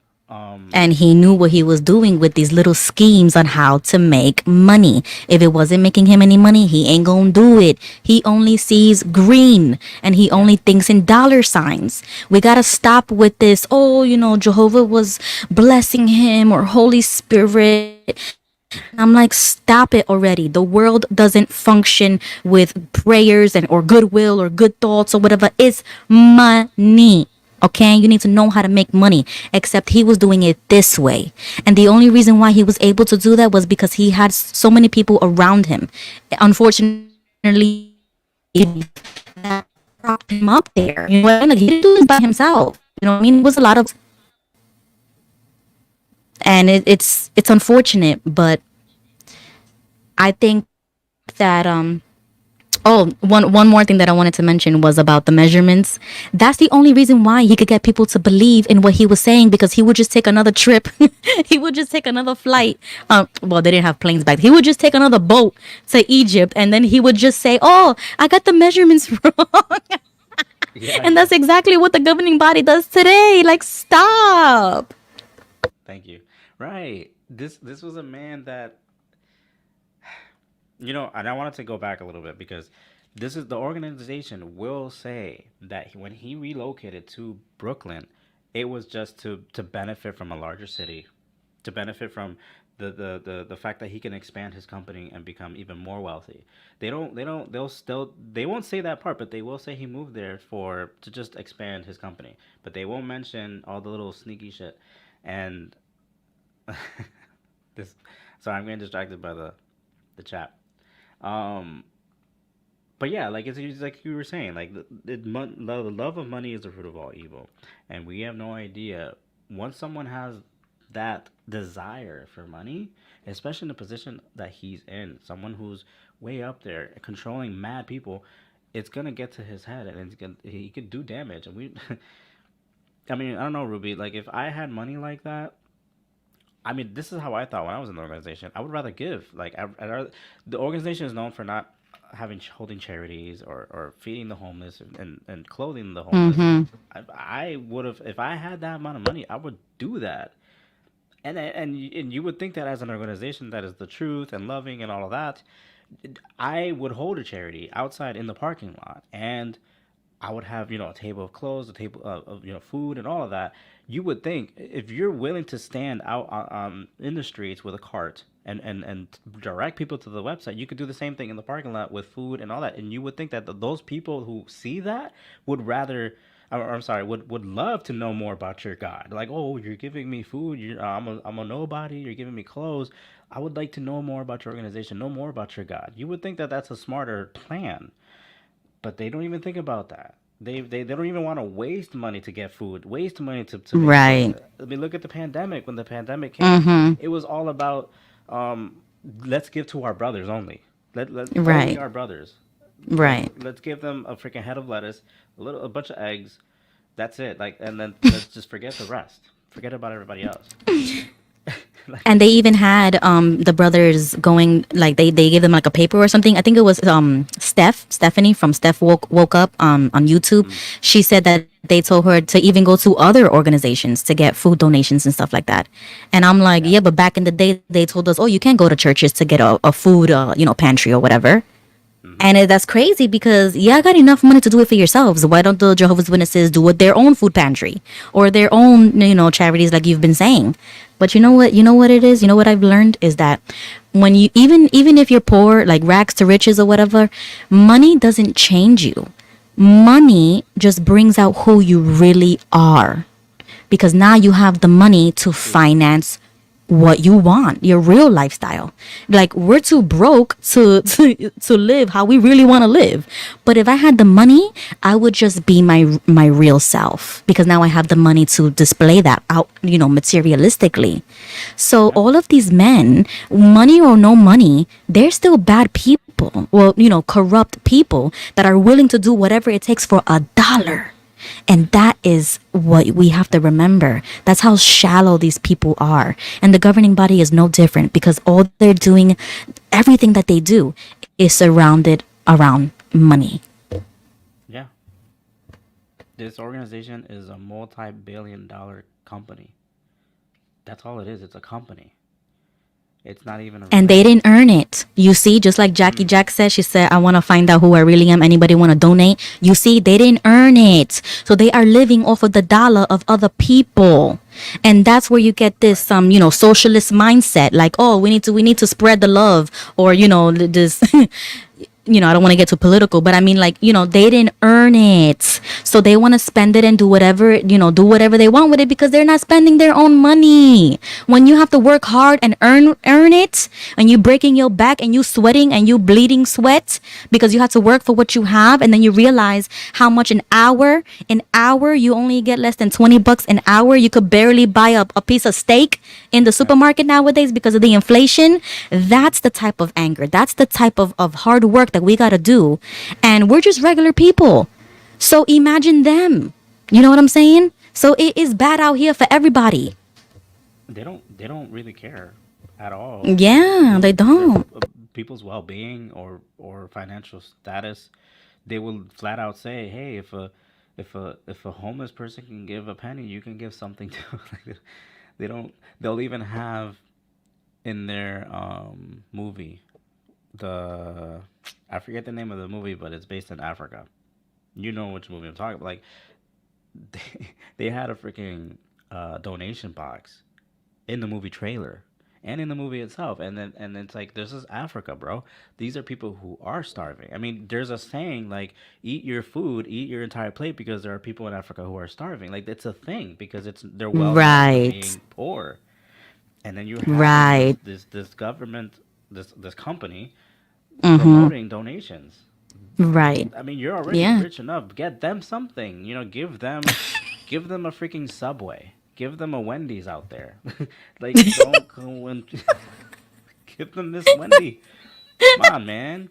And he knew what he was doing with these little schemes on how to make money. If it wasn't making him any money, he ain't gonna do it. He only sees green and he Yeah. only thinks in dollar signs. We gotta stop with this. Oh, Jehovah was blessing him or Holy Spirit. I'm like, stop it already. The world doesn't function with prayers and or goodwill or good thoughts or whatever. It's money. Okay, you need to know how to make money. Except he was doing it this way. And the only reason why he was able to do that was because he had so many people around him. Unfortunately, that propped him up there. You know what I mean? Like, he didn't do this by himself. You know what I mean? It was a lot of, and it's unfortunate, but I think that oh, one more thing that I wanted to mention was about the measurements. That's the only reason why he could get people to believe in what he was saying, because he would just take another trip. He would just take another flight. Well, they didn't have planes back. He would just take another boat to Egypt, and then he would just say, "Oh, I got the measurements wrong." Yeah, And that's exactly what the governing body does today. Like, stop. thank you. Right. This was a man that, and I wanted to go back a little bit because this is the organization will say that when he relocated to Brooklyn, it was just to benefit from a larger city, to benefit from the fact that he can expand his company and become even more wealthy. They won't say that part, but they will say he moved there for to just expand his company. But they won't mention all the little sneaky shit. And this, sorry, I'm getting distracted by the chat. Um, but yeah, like it's like you were saying, like the love of money is the root of all evil, and we have no idea once someone has that desire for money, especially in the position that he's in, someone who's way up there controlling mad people, it's gonna get to his head, and he could do damage. And we, I mean, I don't know, Ruby. Like if I had money like that, I mean, this is how I thought when I was in the organization. I would rather give. Like, the organization is known for not holding charities or feeding the homeless and clothing the homeless. Mm-hmm. I would have if I had that amount of money, I would do that. And you would think that as an organization that is the truth and loving and all of that, I would hold a charity outside in the parking lot, and I would have a table of clothes, a table of food, and all of that. You would think if you're willing to stand out in the streets with a cart and direct people to the website, you could do the same thing in the parking lot with food and all that. And you would think that those people who see that would rather, or I'm sorry, would love to know more about your God. Like, oh, you're giving me food. I'm a nobody. You're giving me clothes. I would like to know more about your organization, know more about your God. You would think that that's a smarter plan, but they don't even think about that. They don't even want to waste money to get food, waste money to make clothes. Right. I mean, look at the pandemic. When the pandemic came, Mm-hmm. it was all about um, let's give to our brothers only. Only Right. our brothers. Right. Let's give them a freaking head of lettuce, a bunch of eggs. That's it. Like, and then let's just forget the rest. Forget about everybody else. Like, And they even had the brothers going, like, they gave them like a paper or something. I think it was Stephanie from Steph woke up on YouTube. mm, She said that they told her to even go to other organizations to get food donations and stuff like that. And I'm like, yeah. yeah, but back in the day they told us, oh, you can't go to churches to get a food pantry or whatever. Hmm. And that's crazy because I got enough money to do it for yourselves. Why don't the Jehovah's Witnesses do it their own food pantry or their own charities like you've been saying? But you know what? You know what it is. You know what I've learned is that when you even if you're poor, like rags to riches or whatever, money doesn't change you. Money just brings out who you really are because now you have the money to True. finance what you want, your real lifestyle. Like we're too broke to live how we really want to live. But if I had the money, I would just be my real self because now I have the money to display that out, materialistically. So Yeah. all of these men, money or no money, they're still bad people. Well, corrupt people that are willing to do whatever it takes for a dollar. And that is what we have to remember. That's how shallow these people are. And the governing body is no different because all they're doing, everything that they do is surrounded around money. Yeah. This organization is a multi-billion-dollar company. That's all it is. It's a company. It's not even a And they religion. didn't earn it. You see, just like Jackie Mm. Jack said, she said, I want to find out who I really am. Anybody want to donate? You see, they didn't earn it. So they are living off of the dollar of other people. And that's where you get this socialist mindset like, oh, we need to spread the love, or this I don't want to get too political, but I mean, like, they didn't earn it. So they want to spend it and do whatever they want with it because they're not spending their own money. When you have to work hard and earn it, and you breaking your back and you sweating and you bleeding sweat because you have to work for what you have, and then you realize how much an hour you only get less than $20 an hour. You could barely buy a piece of steak in the Yep. supermarket nowadays because of the inflation. That's the type of anger. That's the type of hard work that we got to do. And we're just regular people. So imagine them. You know what I'm saying? So it is bad out here for everybody. They don't really care at all. Yeah, they Their don't. people's well-being or financial status. They will flat out say, "Hey, if a homeless person can give a penny, you can give something too." Like, they don't. They'll even have in their movie the I forget the name of the movie, but it's based in Africa. You know which movie I'm talking about. Like they had a freaking donation box in the movie trailer and in the movie itself, and it's like, this is Africa, bro. These are people who are starving. I mean, there's a saying like, eat your food, eat your entire plate, because there are people in Africa who are starving. Like, it's a thing because they're well known for Right. being poor. And then you're having this Right. this this government, this company Mm-hmm. promoting donations. Right. I mean, you're already Yeah. rich enough. Get them something. Give them a freaking Subway. Give them a Wendy's out there. Like, don't go and give them this Wendy. Come on, man.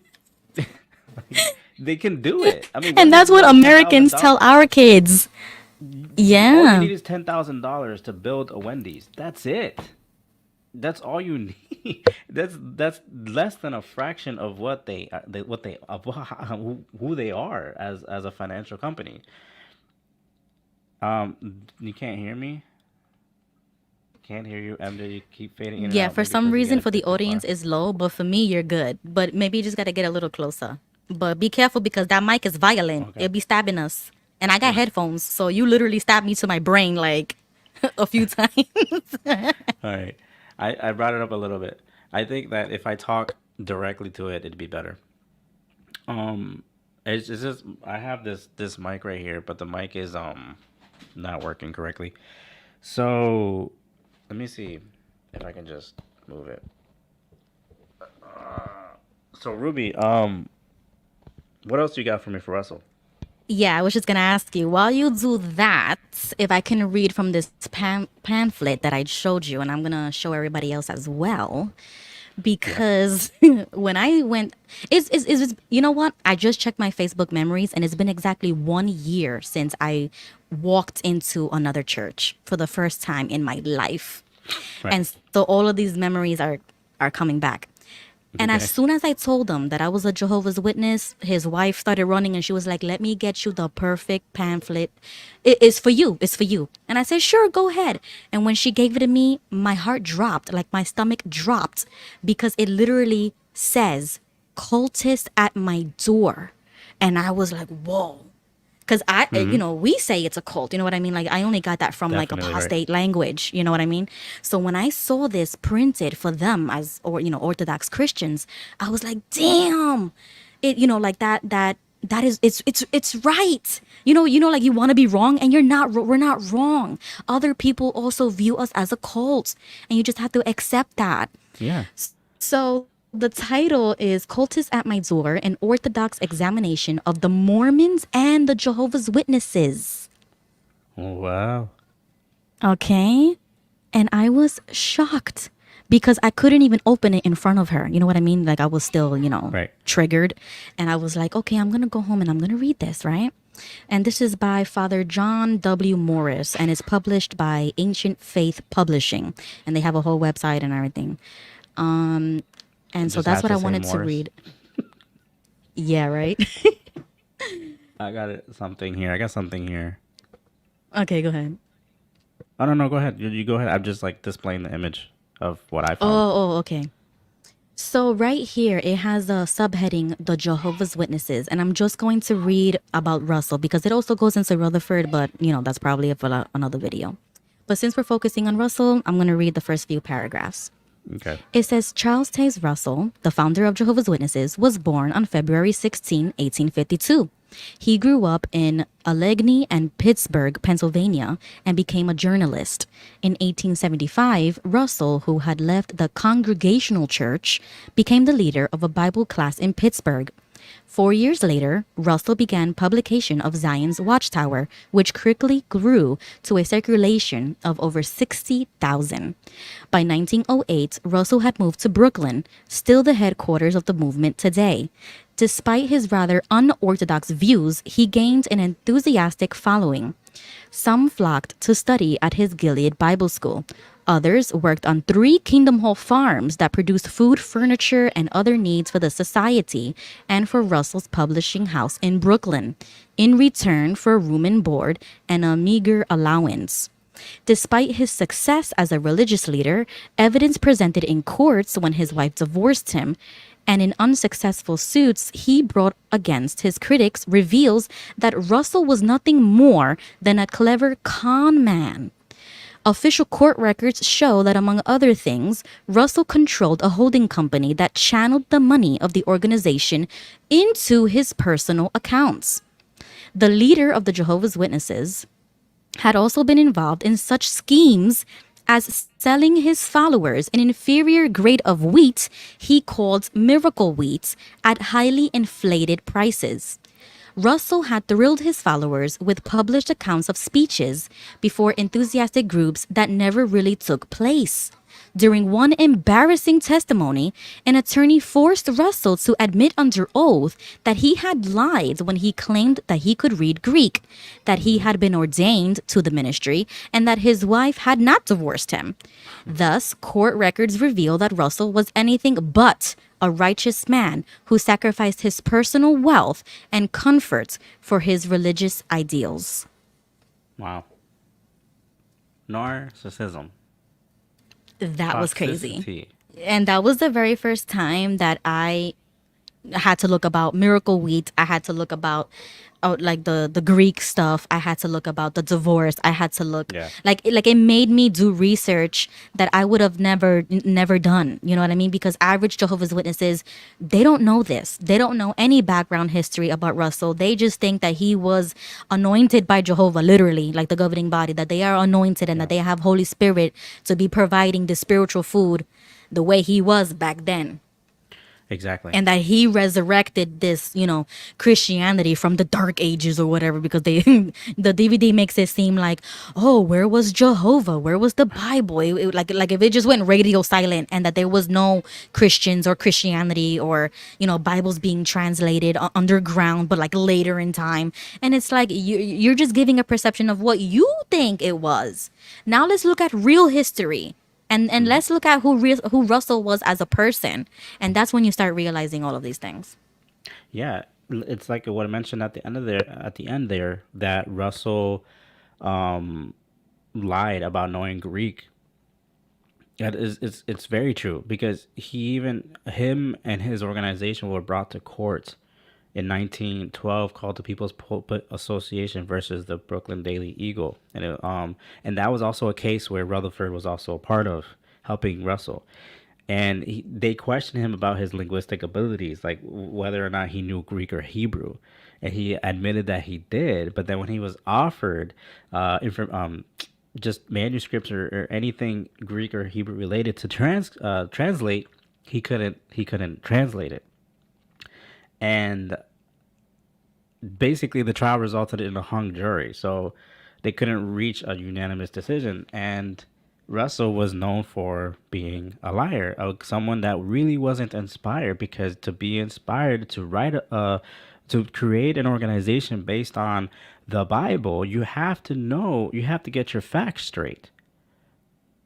Like, they can do it. I mean, And Wendy's that's is what like ten thousand Americans tell dollars. our kids. All you Yeah. need is $10,000 to build a Wendy's. That's it. That's all you need. That's less than a fraction of what they of who they are as a financial company. You can't hear me. Can't hear you, MJ. You keep fading in and Yeah, out. for Maybe some because you got reason a for the bit too audience far. is low, but for me you're good. But maybe you just gotta get a little closer. But be careful because that mic is violent. Okay. It'll be stabbing us. And I got All headphones, so you literally stabbed me to my brain like a few times. right. I brought it up a little bit. I think that if I talk directly to it, it'd be better. Um, it's just I have this mic right here, but the mic is not working correctly. So let me see if I can just move it. So Ruby, what else you got for me for Russell? Yeah, I was just gonna ask you, while you do that, if I can read from this pamphlet that I showed you, and I'm gonna show everybody else as well. Yep. Because when I went, you know what? I just checked my Facebook memories, and it's been exactly 1 year since I walked into another church for the first time in my life. Right. And so all of these memories are coming back. And as Okay. soon as I told him that I was a Jehovah's Witness, his wife started running and she was like, "Let me get you the perfect pamphlet. It is for you. It's for you." And I said, "Sure, go ahead." And when she gave it to me, my heart dropped, like my stomach dropped, because it literally says, "Cultist at my door." And I was like, whoa. Because Mm-hmm. we say it's a cult. You know what I mean? Like, I only got that from like Definitely right. apostate language. You know what I mean? So when I saw this printed for them as, or Orthodox Christians, I was like, damn. It, like That is, it's right. Like you want to be wrong, and you're not. We're not wrong. Other people also view us as a cult, and you just have to accept that. Yeah. So the title is "Cultists at My Door: An Orthodox Examination of the Mormons and the Jehovah's Witnesses." Oh, wow. Okay, and I was shocked because I couldn't even open it in front of her. You know what I mean? Like I was still, Right. triggered. And I was like, okay, I'm going to go home and I'm going to read this, right? And this is by Father John W. Morris and it's published by Ancient Faith Publishing. And they have a whole website and everything. It And so just that's had what to I say wanted to Morris. read. Yeah, right? I got something here. I got something here. Okay, go ahead. Oh, no, no, go ahead. You go ahead. I'm just like displaying the image of what I found. Oh, okay. So right here, it has a subheading, The Jehovah's Witnesses. And I'm just going to read about Russell because it also goes into Rutherford, but, that's probably for another video. But since we're focusing on Russell, I'm going to read the first few paragraphs. Okay. It says Charles Taze Russell, the founder of Jehovah's Witnesses, was born on February 16, 1852. He grew up in Allegheny and Pittsburgh, Pennsylvania, and became a journalist. In 1875, Russell, who had left the Congregational Church, became the leader of a Bible class in Pittsburgh. 4 years later, Russell began publication of Zion's Watchtower, which quickly grew to a circulation of over 60,000. By 1908, Russell had moved to Brooklyn, still the headquarters of the movement today. Despite his rather unorthodox views, he gained an enthusiastic following. Some flocked to study at his Gilead Bible School. Others worked on 3 Kingdom Hall farms that produced food, furniture, and other needs for the society and for Russell's publishing house in Brooklyn, in return for room and board and a meager allowance. Despite his success as a religious leader, evidence presented in courts when his wife divorced him and in unsuccessful suits he brought against his critics reveals that Russell was nothing more than a clever con man. Official court records show that, among other things, Russell controlled a holding company that channeled the money of the organization into his personal accounts. The leader of the Jehovah's Witnesses had also been involved in such schemes as selling his followers an inferior grade of wheat he called miracle wheat at highly inflated prices. Russell had thrilled his followers with published accounts of speeches before enthusiastic groups that never really took place. During one embarrassing testimony, an attorney forced Russell to admit under oath that he had lied when he claimed that he could read Greek, that he had been ordained to the ministry, and that his wife had not divorced him. Thus, court records reveal that Russell was anything but a righteous man who sacrificed his personal wealth and comfort for his religious ideals. Wow. Narcissism. That was crazy. Toxicity. And that was the very first time that I had to look about miracle wheat. I had to look about like the Greek stuff. I had to look about the divorce. I had to look Yeah. like it made me do research that I would have never done. You know what I mean? Because average Jehovah's Witnesses, they don't know this. They don't know any background history about Russell. They just think that he was anointed by Jehovah, literally, like the governing body, that they are anointed and that they have Holy Spirit to be providing the spiritual food the way he was back then. Exactly. And that he resurrected this, Christianity from the dark ages or whatever, because they the DVD makes it seem like, oh, where was Jehovah? Where was the Bible? Like if it just went radio silent and that there was no Christians or Christianity or, Bibles being translated underground, but like later in time. And it's like you're just giving a perception of what you think it was. Now let's look at real history. And let's look at who Russell was as a person, and that's when you start realizing all of these things. Yeah, it's like what I mentioned at the end there that Russell lied about knowing Greek. That is, it's very true because him and his organization were brought to court in 1912 called the People's Pulpit Association versus the Brooklyn Daily Eagle, and that was also a case where Rutherford was also a part of helping Russell, and they questioned him about his linguistic abilities, like whether or not he knew Greek or Hebrew, and he admitted that he did. But then when he was offered just manuscripts or anything Greek or Hebrew related to translate, he couldn't translate it. And basically the trial resulted in a hung jury, so they couldn't reach a unanimous decision. And Russell was known for being a liar, someone that really wasn't inspired, because to be inspired to to create an organization based on the Bible, you have to get your facts straight.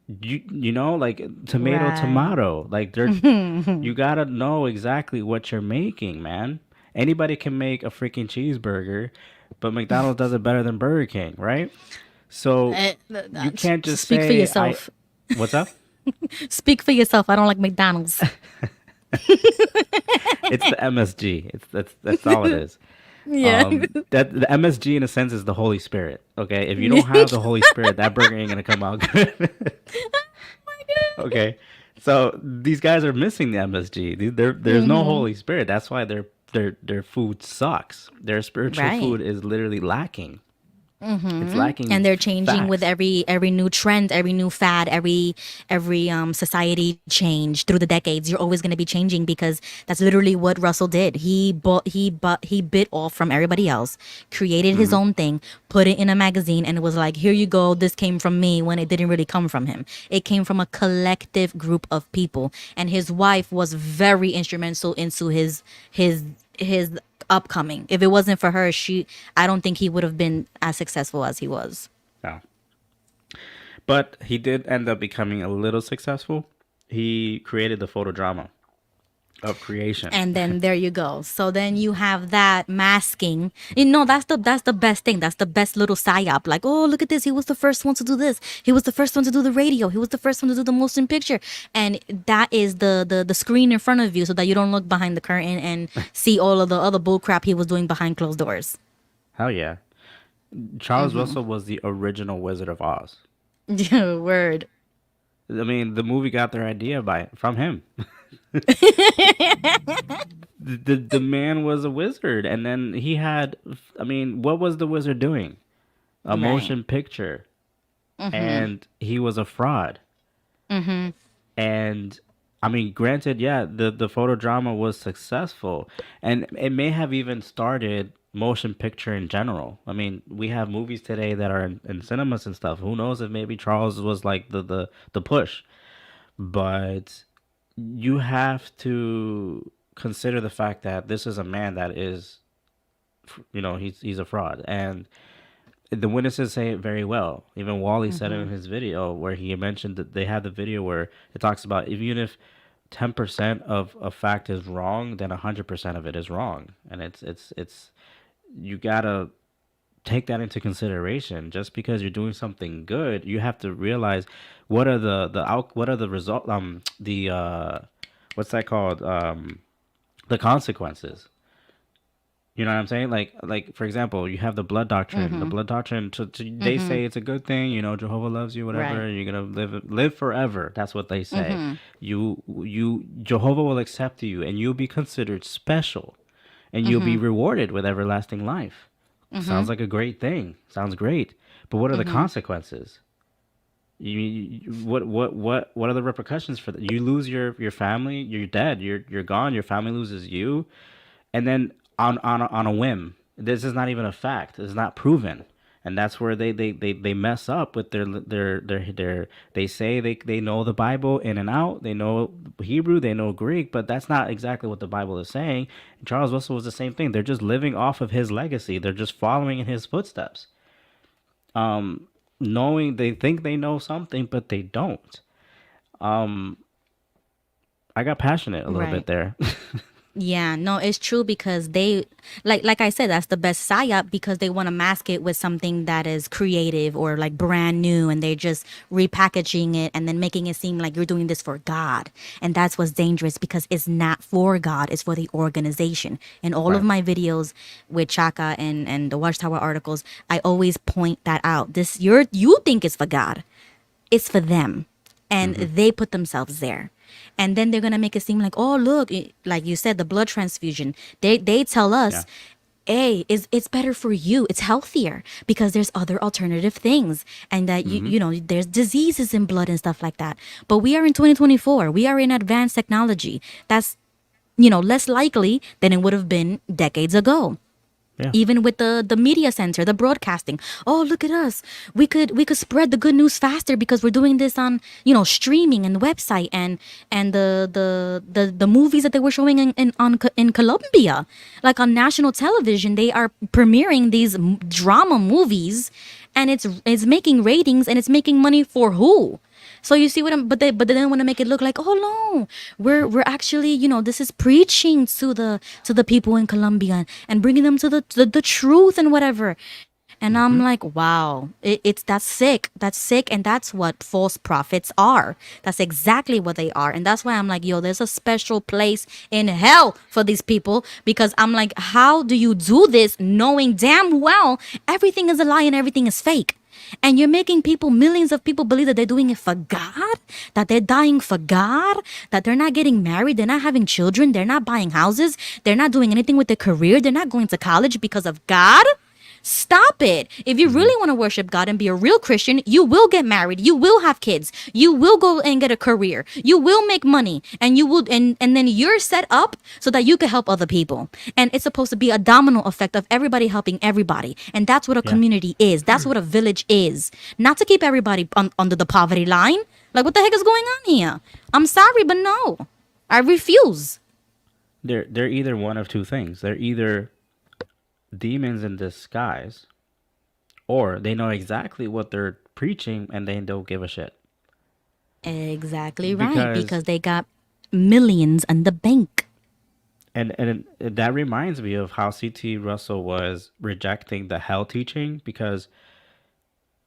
Like tomato Right. tomato, like you gotta know exactly what you're making, man. Anybody can make a freaking cheeseburger, but McDonald's does it better than Burger King, right? So you can't just Speak for say I yourself. what's up. Speak for yourself. I don't like McDonald's. It's the MSG. That's all it is. Yeah. That the MSG in a sense is the Holy Spirit. Okay, if you don't have the Holy Spirit, that burger ain't gonna come out good. Okay, so these guys are missing the MSG. There's no Hmm. Holy Spirit. That's why their food sucks. Their spiritual Right. food is literally lacking. It's Hmm. lacking And they're changing with facts. every new trend, every new fad, every society change through the decades. You're always going to be changing because that's literally what Russell did. He bit off from everybody else, created his Hmm. own thing, put it in a magazine, and it was like, here you go. This came from me, when it didn't really come from him. It came from a collective group of people, and his wife was very instrumental into his upcoming. If it wasn't for her, I don't think he would have been as successful as he was. No, but he did end up becoming a little successful. He created the photo drama of creation. And then there you go. So then you have that masking. That's the best thing. That's the best little psyop. Like, oh, look at this. He was the first one to do this. He was the first one to do the radio. He was the first one to do the motion picture. And that is the screen in front of you, so that you don't look behind the curtain and see all of the other bull crap he was doing behind closed doors. Hell yeah. Charles Russell was the original Wizard of Oz. Word. I mean, the movie got their idea from him. The man was a wizard, and then he had. I mean, what was the wizard doing? A Right. motion picture, and he was a fraud. And I mean, granted, yeah, the photo drama was successful, and it may have even started motion picture in general. I mean, we have movies today that are in cinemas and stuff. Who knows if maybe Charles was like the push, but you have to consider the fact that this is a man that is, he's a fraud, and the witnesses say it very well. Even Wally said it in his video where he mentioned that they had the video where it talks about even if 10% of a fact is wrong, then 100% of it is wrong, and it's you gotta take that into consideration. Just because you're doing something good, you have to realize what are the result the what's that called, the consequences. You know what I'm saying? Like for example, you have the blood doctrine. The blood doctrine, they say it's a good thing. Jehovah loves you, Right. whatever. You're gonna live forever. That's what they say. Jehovah will accept you, and you'll be considered special, and you'll be rewarded with everlasting life. Sounds like a great thing. Sounds great. But what are the consequences? What are the repercussions for that? You lose your family. You're dead. You're gone. Your family loses you, and then on a whim. This is not even a fact. It's not proven, and that's where they mess up with their. They say they know the Bible in and out. They know Hebrew. They know Greek, but that's not exactly what the Bible is saying. And Charles Russell was the same thing. They're just living off of his legacy. They're just following in his footsteps. Knowing they think they know something, but they don't. I got passionate a little bit Right. there. Yeah, no, it's true because they like I said, that's the best psyop because they want to mask it with something that is creative or like brand new, and they're just repackaging it and then making it seem like you're doing this for God. And that's what's dangerous because it's not for God, it's for the organization. In all of Right. my videos with Chaka and the Watchtower articles, I always point that out. You think it's for God. It's for them, and Mm-hmm. they put themselves there, and then they're gonna make it seem like, oh look, like you said, the blood transfusion, they tell Yeah. us hey, it's better for you. It's healthier because there's other alternative things, and that Hmm. you know there's diseases in blood and stuff like that. But we are in 2024. We are in advanced technology. That's less likely than it would have been decades ago. Yeah. Even with the media center, the broadcasting. Oh, look at us. We could spread the good news faster because we're doing this on streaming and website, and the movies that they were showing in Colombia, like on national television. They are premiering these drama movies, and it's making ratings, and it's making money for who? So you see what I'm, but they don't want to make it look like, oh no, we're actually, this is preaching to the people in Colombia, and bringing them to the truth and whatever. And I'm Hmm. like, wow, it's that's sick. That's sick, and that's what false prophets are. That's exactly what they are, and that's why I'm like, yo, there's a special place in hell for these people, because I'm like, how do you do this knowing damn well everything is a lie and everything is fake? And you're making people, millions of people, believe that they're doing it for God, that they're dying for God, that they're not getting married, they're not having children, they're not buying houses, they're not doing anything with their career, they're not going to college because of God. Stop it. If you Hmm. really want to worship God and be a real Christian, you will get married. You will have kids. You will go and get a career. You will make money, and you will and then you're set up so that you can help other people. And it's supposed to be a domino effect of everybody helping everybody. And that's what a Yeah. community is. That's what a village is. Not to keep everybody under the poverty line. Like, what the heck is going on here? I'm sorry, but no. I refuse. They're either one of two things. They're either demons in disguise, or they know exactly what they're preaching and they don't give a shit. Exactly right, Because because they got millions in the bank. that reminds me of how CT Russell was rejecting the hell teaching, because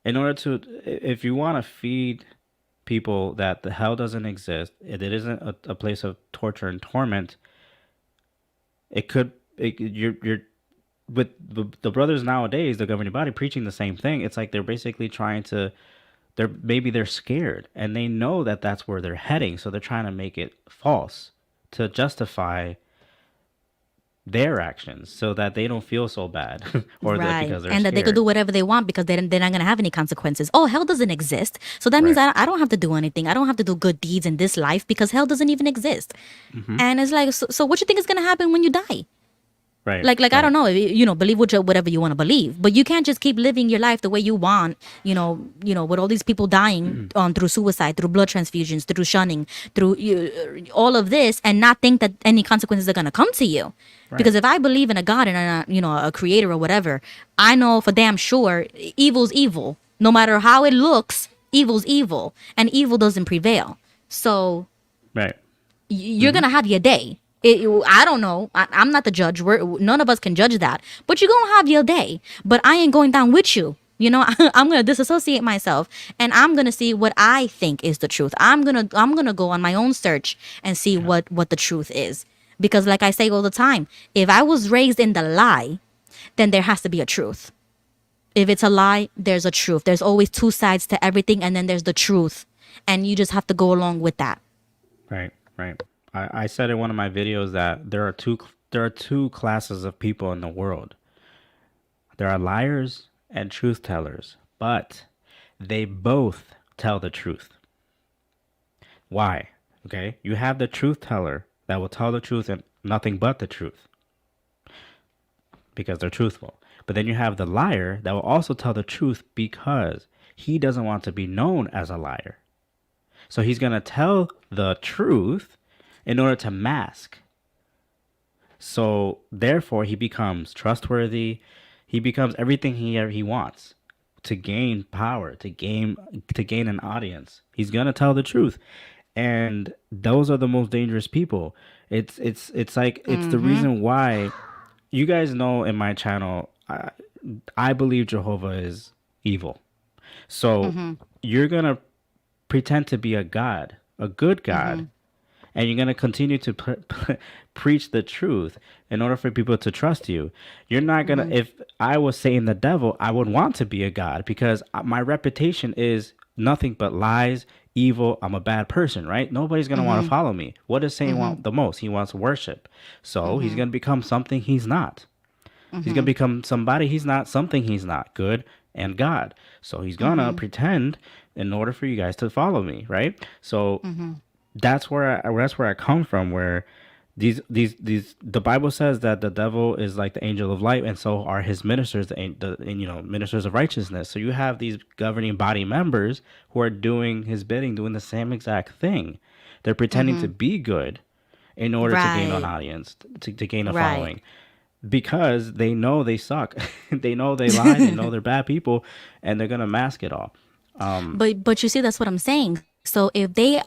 in order to, if you want to feed people that the hell doesn't exist, it isn't a place of torture and torment, it could, you're with the brothers nowadays, the governing body preaching the same thing. It's like they're basically trying to, they're scared and they know that that's where they're heading, so they're trying to make it false to justify their actions so that they don't feel so bad or that Right. because they're And that they could do scared. whatever they want because they're not going to have any consequences. Oh, hell doesn't exist. So that means Right. I don't have to do anything. I don't have to do good deeds in this life because hell doesn't even exist. Hmm. And it's like, so what you think is going to happen when you die? Right. Like I Right. don't know, believe whatever you want to believe, but you can't just keep living your life the way you want. With all these people dying through suicide, through blood transfusions, through shunning, through all of this, and not think that any consequences are gonna come to you. Right. Because if I believe in a God and a creator or whatever, I know for damn sure evil's evil. No matter how it looks, evil's evil, and evil doesn't prevail. So Right. you're Hmm. gonna have your day. I don't know. I'm not the judge. None of us can judge that. But you're gonna have your day. But I ain't going down with you. I'm gonna disassociate myself, and I'm gonna see what I think is the truth. I'm gonna go on my own search and see Yeah. what the truth is. Because, like I say all the time, if I was raised in the lie, then there has to be a truth. If it's a lie, there's a truth. There's always two sides to everything, and then there's the truth, and you just have to go along with that. Right. Right. I said in one of my videos that there are two classes of people in the world. There are liars and truth tellers, but they both tell the truth. Why? Okay? You have the truth teller that will tell the truth and nothing but the truth because they're truthful. But then you have the liar that will also tell the truth because he doesn't want to be known as a liar. So he's going to tell the truth in order to mask. So therefore he becomes trustworthy. He becomes everything he wants to gain power, to gain an audience. He's going to tell the truth. And those are the most dangerous people. It's like it's the reason why you guys know in my channel I believe Jehovah is evil. So you're going to pretend to be a god, a good god, and you're going to continue to preach the truth in order for people to trust you. You're not going to, if I was saying the devil, I would want to be a god because my reputation is nothing but lies, evil. I'm a bad person, right? Nobody's going to want to follow me. What does Satan want the most? He wants worship. So he's going to become something he's not. He's gonna become somebody he's not, something he's not, good and God. So he's gonna Mm-hmm. pretend in order for you guys to follow me, right? So Mm-hmm. that's where I come from. Where these the Bible says that the devil is like the angel of light, and so are his ministers, ministers of righteousness. So you have these governing body members who are doing his bidding, doing the same exact thing. They're pretending Mm-hmm. to be good in order to gain an Right. audience, to gain a Right. following, because they know they suck. They know they lie. They know they're bad people, and they're gonna mask it all. But you see, that's what I'm saying. So if they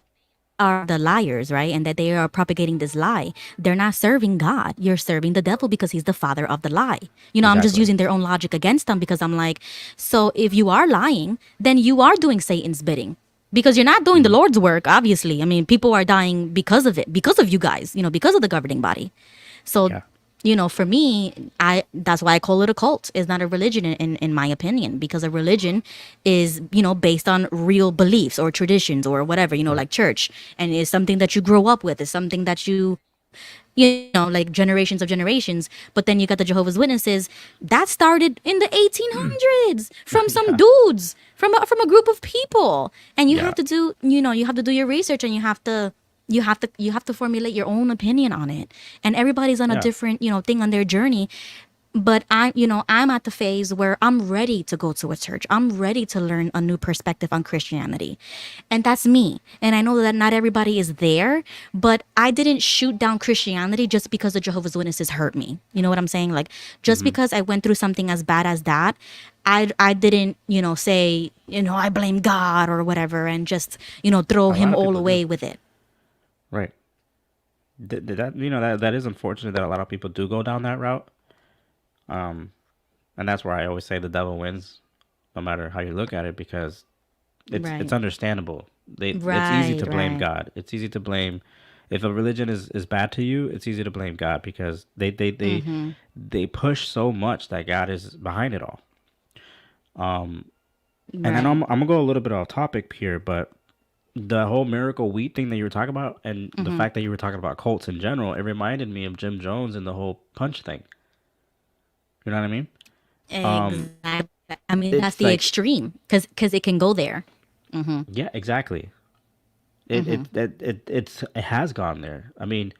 are the liars, right, and that they are propagating this lie, they're not serving God. You're serving the devil because he's the father of the lie. I'm just Exactly. using their own logic against them because I'm like, so if you are lying, then you are doing Satan's bidding. Because you're not doing the Hmm. Lord's work, obviously. I mean, people are dying because of it, because of you guys, because of the governing body. So, Yeah. for me, I that's why I call it a cult. It's not a religion in my opinion, because a religion is, based on real beliefs or traditions or whatever, Right. like church, and is something that you grow up with, is something that like generations of generations. But then you got the Jehovah's Witnesses that started in the 1800s from some Yeah. dudes, from a group of people. And you Yeah. have to do, you have to do your research, and you have to formulate your own opinion on it. And everybody's on a Yeah. different, thing on their journey. But I'm at the phase where I'm ready to go to a church. I'm ready to learn a new perspective on Christianity. And that's me. And I know that not everybody is there, but I didn't shoot down Christianity just because the Jehovah's Witnesses hurt me. You know what I'm saying? Like, just Hmm. because I went through something as bad as that, I didn't, say, I blame God or whatever, and just, throw A lot him of all people do. away with it. Right. That that is unfortunate that a lot of people do go down that route. Um, and that's where I always say the devil wins, no matter how you look at it, because it's Right. understandable. It's easy Right, to blame right. God. It's easy to blame if a religion is bad to you. It's easy to blame God because they push so much that God is behind it all. And I know Right. I'm gonna go a little bit off topic here, but the whole miracle wheat thing that you were talking about, and the fact that you were talking about cults in general, it reminded me of Jim Jones and the whole punch thing. You know what I mean? Um, Exactly. I mean, that's it's the like, extreme, because it can go there. yeah, exactly. It has gone there. I mean,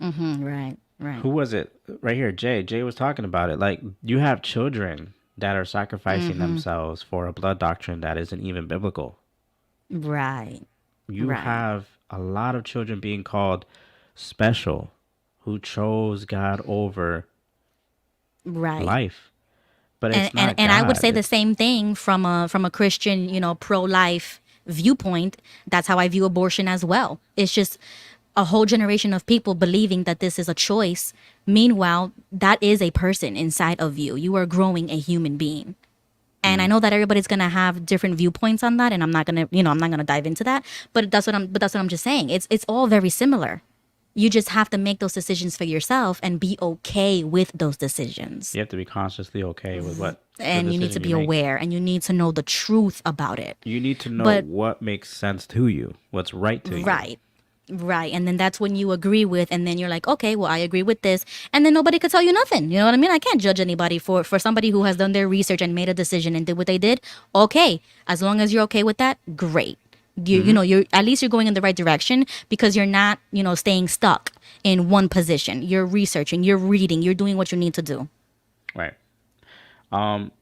Right, right, who was it? Right here, Jay. Jay was talking about it. Like, you have children that are sacrificing themselves for a blood doctrine that isn't even biblical. right, You right, have a lot of children being called special who chose God over right. life. But and it's and not and I would God. say the It's same thing from a Christian, pro-life viewpoint. That's how I view abortion as well. It's just a whole generation of people believing that this is a choice. Meanwhile, that is a person inside of you. You are growing a human being. And I mm, know that everybody's gonna have different viewpoints on that, and I'm not gonna dive into that. But that's what I'm just saying. It's all very similar. You just have to make those decisions for yourself and be okay with those decisions. you have to be consciously okay with what the And you need to decision you be make. aware, and you need to know the truth about it. You need to know But what makes sense to you, what's right to you. right, right. And then that's when you agree with, and then you're like, okay, well, I agree with this. And then nobody could tell you nothing. You know what I mean? I can't judge anybody for somebody who has done their research and made a decision and did what they did. Okay. As long as you're okay with that, great. You Hmm. know, you're at least you're going in the right direction, because you're not, staying stuck in one position. You're researching, you're reading, you're doing what you need to do. Right. Um.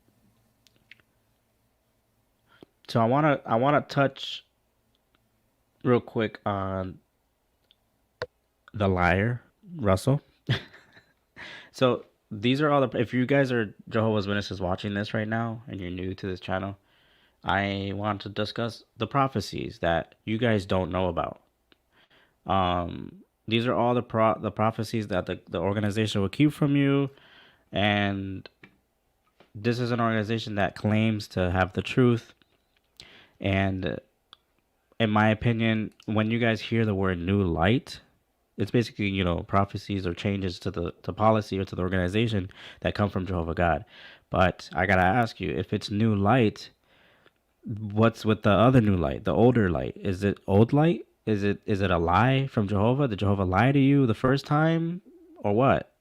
So I wanna touch real quick on the liar, Russell. So these are all the. If you guys are Jehovah's Witnesses watching this right now and you're new to this channel, I want to discuss the prophecies that you guys don't know about. These are all the prophecies that the organization will keep from you, and this is an organization that claims to have the truth. And in my opinion, when you guys hear the word new light, it's basically, prophecies or changes to the policy or to the organization that come from Jehovah God. But I gotta ask you, if it's new light, what's with the other new light, the older light? Is it old light? Is it a lie from Jehovah? Did Jehovah lie to you the first time, or what?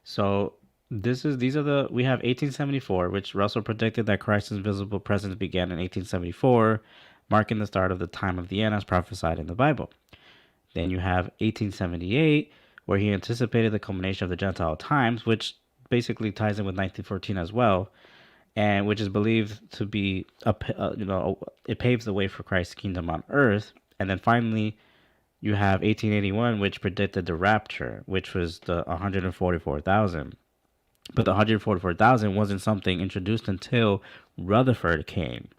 So These are the we have 1874, which Russell predicted that Christ's visible presence began in 1874, marking the start of the time of the end as prophesied in the Bible. Then you have 1878, where he anticipated the culmination of the Gentile times, which basically ties in with 1914 as well, and which is believed to be it paves the way for Christ's kingdom on earth. And then finally, you have 1881, which predicted the rapture, which was the 144,000. But the 144,000 wasn't something introduced until Rutherford came,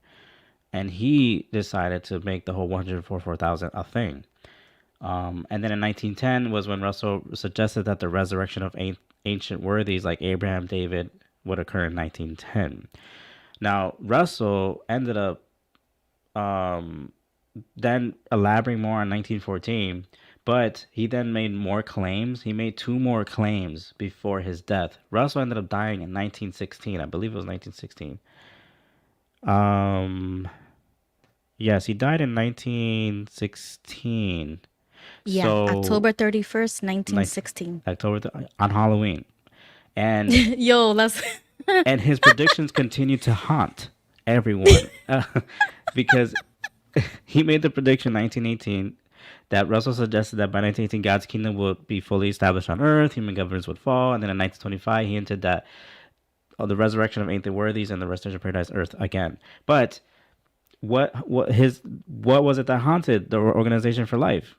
and he decided to make the whole 144,000 a thing. And then in 1910 was when Russell suggested that the resurrection of ancient worthies like Abraham, David would occur in 1910. Now, Russell ended up then elaborating more on 1914, but he then made more claims. He made two more claims before his death. Russell ended up dying in 1916. I believe it was 1916. Um, yes, he died in 1916. Yeah, So, October 31st, like 1916. On Halloween, and Yo, that's his predictions continue to haunt everyone because he made the prediction 1918 that Russell suggested that by 1918 God's kingdom would be fully established on earth, human governance would fall, and then in 1925 he hinted that the resurrection of ancient worthies and the restoration of paradise earth again. But what was it that haunted the Organization for Life?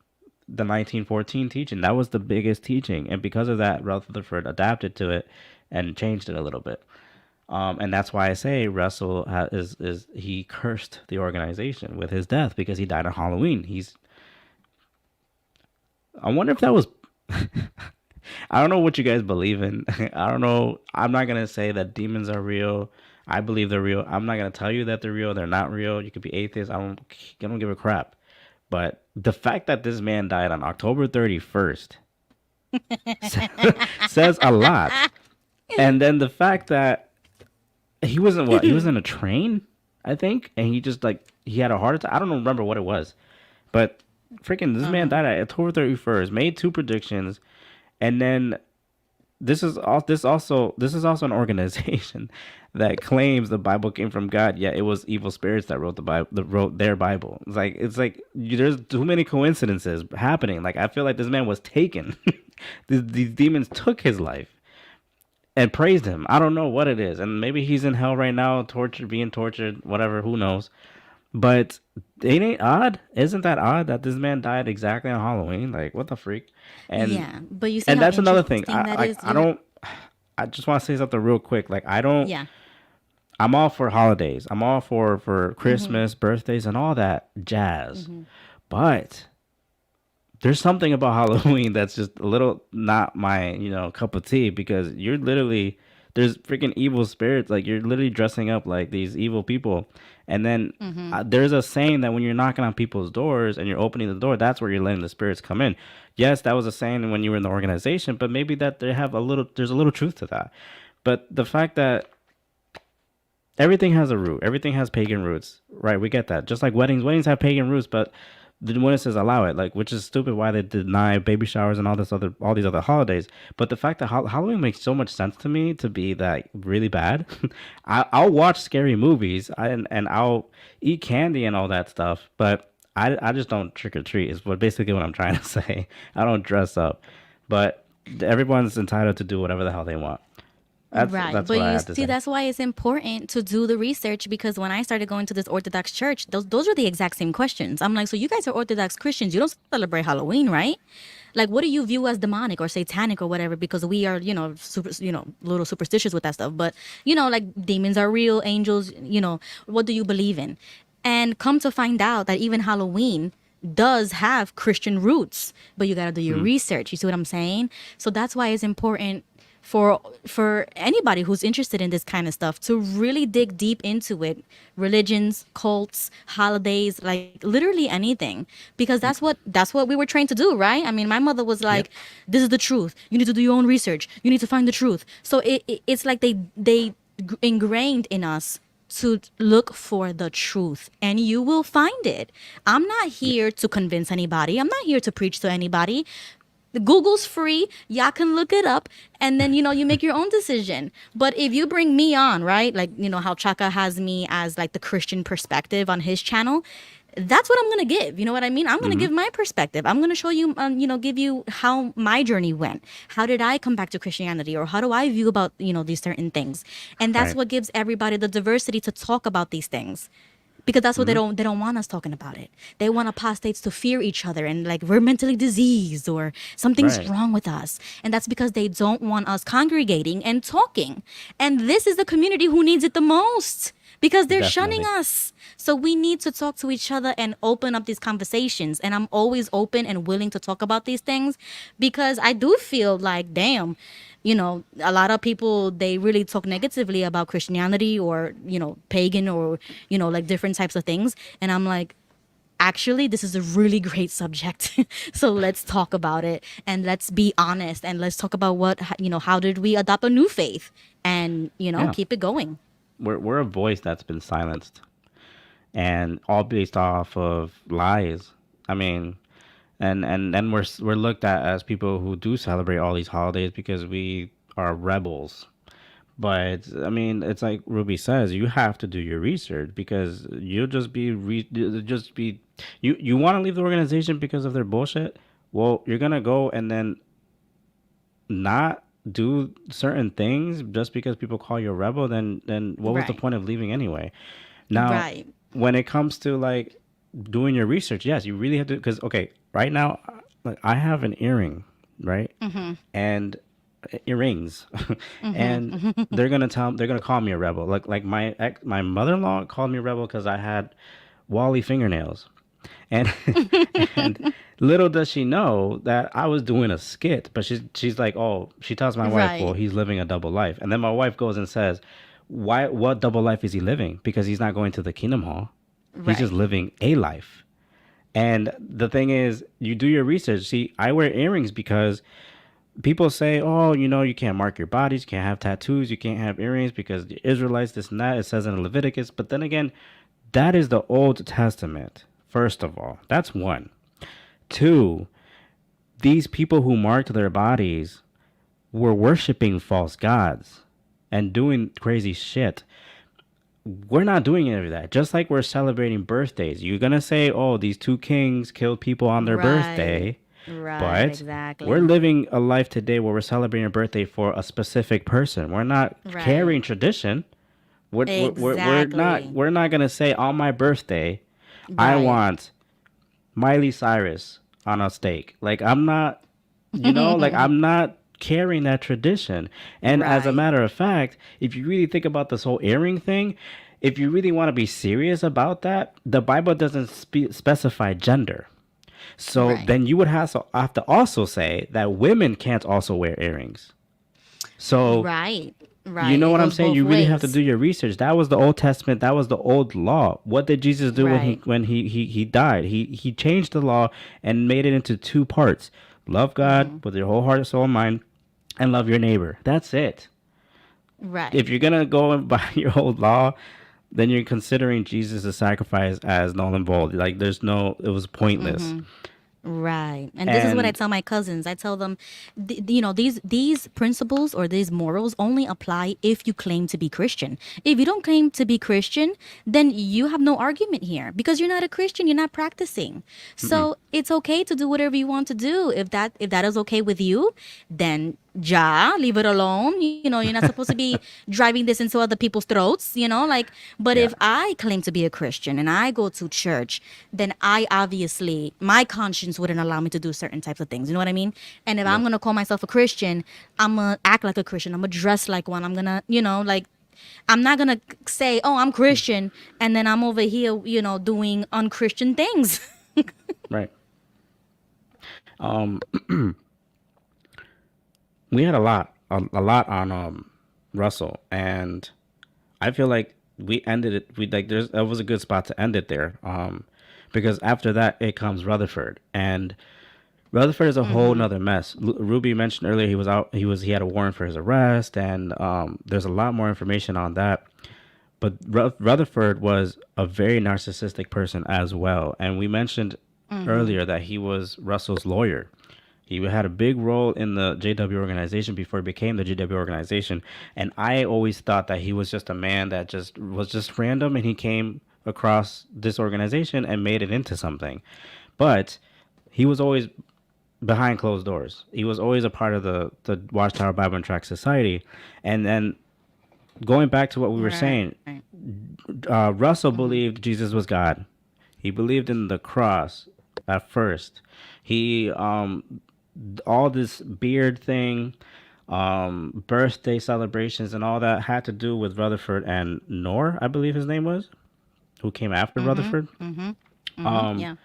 The 1914 teaching. That was the biggest teaching, and because of that, Rutherford adapted to it and changed it a little bit. And that's why I say Russell is he cursed the organization with his death because he died on Halloween. I wonder if that was. I don't know what you guys believe in. I don't know. I'm not gonna say that demons are real. I believe they're real. I'm not gonna tell you that they're real. They're not real. You could be atheist. I don't give a crap. But the fact that this man died on October 31st says a lot. And then the fact that he wasn't what? He was in a train, I think, and he just like he had a heart attack. I don't remember what it was, but freaking this man died on October 31st. Made two predictions, and then this is also an organization that claims the Bible came from God. Yet it was evil spirits that wrote the Bible, that wrote their Bible. There's too many coincidences happening. Like I feel like this man was taken. These demons took his life and praised him. I don't know what it is, and maybe he's in hell right now, tortured, being tortured, whatever. Who knows? But it ain't odd. Isn't that odd that this man died exactly on Halloween? Like what the freak? And yeah. But you see and how that's another thing. interesting that is. I don't. I just want to say something real quick. Like I don't. Yeah. I'm all for holidays. I'm all for Christmas, birthdays, and all that jazz. But there's something about Halloween that's just a little not my cup of tea because you're literally there's freaking evil spirits like you're literally dressing up like these evil people, and then there's a saying that when you're knocking on people's doors and you're opening the door, that's where you're letting the spirits come in. Yes, that was a saying when you were in the organization, but maybe that there's a little truth to that. But the fact that everything has a root. Everything has pagan roots, right? We get that. Just like weddings have pagan roots, but the when it says allow it, like which is stupid. Why they deny baby showers and all these other holidays? But the fact that Halloween makes so much sense to me to be that really bad. I'll watch scary movies and I'll eat candy and all that stuff, but I just don't trick or treat. Is what basically what I'm trying to say. I don't dress up, but everyone's entitled to do whatever the hell they want. Right. That's But what I you have to see, say. that's why it's important to do the research because when I started going to this Orthodox church, those are the exact same questions. I'm like, so you guys are Orthodox Christians. You don't celebrate Halloween, right? Like, what do you view as demonic or satanic or whatever? Because we are, little superstitious with that stuff. But, like demons are real, angels, what do you believe in? And come to find out that even Halloween does have Christian roots, but you got to do your research. You see what I'm saying? So that's why it's important for anybody who's interested in this kind of stuff to really dig deep into it, religions, cults, holidays, like literally anything, because that's what we were trained to do, right? I mean, my mother was like, this is the truth, you need to do your own research, you need to find the truth. So it's like they ingrained in us to look for the truth, and you will find it. I'm not here to convince anybody, I'm not here to preach to anybody. The Google's free. Y'all can look it up, and then you make your own decision. But if you bring me on, right, like how Chaka has me as like the Christian perspective on his channel, that's what I'm gonna give. You know what I mean? I'm gonna Hmm. give my perspective. I'm gonna show you, give you how my journey went. How did I come back to Christianity, or how do I view about these certain things? And that's Right. what gives everybody the diversity to talk about these things, because that's what Hmm. they don't want us talking about it. They want apostates to fear each other and like we're mentally diseased or something's Right. wrong with us. And that's because they don't want us congregating and talking. And this is the community who needs it the most because they're shunning Definitely. us. So we need to talk to each other and open up these conversations. And I'm always open and willing to talk about these things because I do feel like, damn, a lot of people, they really talk negatively about Christianity or, pagan or, like different types of things. And I'm like, actually, this is a really great subject. So let's talk about it and let's be honest and let's talk about how did we adopt a new faith and, Yeah. keep it going. We're a voice that's been silenced, and all based off of lies. I mean, and then we're looked at as people who do celebrate all these holidays because we are rebels. But I mean, it's like Ruby says, you have to do your research because you'll just be you want to leave the organization because of their bullshit. Well, you're gonna go and then not do certain things just because people call you a rebel. Then what was the Right. point of leaving anyway? Now, Right. when it comes to like doing your research, yes, you really have to. Because okay, right now, like I have an earring, right, and earrings, and they're gonna call me a rebel. Like my mother in law called me a rebel because I had Wally fingernails, and and little does she know that I was doing a skit. But she's like, oh, she tells my wife, well, Right. he's living a double life, and then my wife goes and says, why? What double life is he living? Because he's not going to the Kingdom Hall. He's just Right. living a life. And the thing is, you do your research. See, I wear earrings because people say, oh, you can't mark your bodies, you can't have tattoos, you can't have earrings because the Israelites, this and that. It says in Leviticus. But then again, that is the Old Testament, first of all. That's one. Two, these people who marked their bodies were worshiping false gods and doing crazy shit. We're not doing any of that. Just like we're celebrating birthdays. You're going to say, oh, these two kings killed people on their Right. birthday. Right. But we're Exactly. living a life today where we're celebrating a birthday for a specific person. We're not Right. carrying tradition. Exactly. We're not gonna say on my birthday, I Right. want Miley Cyrus on a steak. Like I'm not, like I'm not carrying that tradition. And as a Right. matter of fact, if you really think about this whole earring thing, if you really want to be serious about that, the Bible doesn't specify gender. So Right. then you would have to also say that women can't also wear earrings. So Right. you Right. know It what I'm goes saying? both You really have to ways. do your research. That was the Old Testament. That was the old law. What did Jesus do when he Right. when he died? He changed the law and made it into two parts. Love God with your whole heart, soul, and mind, and love your neighbor. That's it. If Right. you're gonna go by your old law, then you're considering Jesus' sacrifice as null and void. Like there's no, it was pointless. Right. And this is what I And tell my cousins. I tell them, these principles or these morals only apply if you claim to be Christian. If you don't claim to be Christian, then you have no argument here because you're not a Christian, you're not practicing. mm-mm, So, it's okay to do whatever you want to do. If that is okay with you, then leave it alone. You're not supposed to be driving this into other people's throats, like, but yeah, if I claim to be a Christian and I go to church, then I obviously, my conscience wouldn't allow me to do certain types of things. You know what I mean? And if I'm yep. going to call myself a Christian, I'm going to act like a Christian. I'm going to dress like one. I'm going to, like, I'm not going to say, oh, I'm Christian. And then I'm over here, doing unchristian things. Right. Um, we had a lot on Russell, and I feel like we ended it. We like there's that was a good spot to end it there. Because after that it comes Rutherford, and Rutherford is a whole nother mess. Ruby mentioned earlier he had a warrant for his arrest, and there's a lot more information on that. But Rutherford was a very narcissistic person as well, and we mentioned earlier that he was Russell's lawyer. He had a big role in the JW organization before he became the JW organization. And I always thought that he was just a man that just was just random and he came across this organization and made it into something. But he was always behind closed doors. He was always a part of the Watchtower Bible and Tract Society. And then going back to what we were Right. saying, Russell believed Jesus was God. He believed in the cross at first. He all this beard thing, birthday celebrations, and all that had to do with Rutherford and Noor, I believe his name was, who came after Rutherford. Yeah.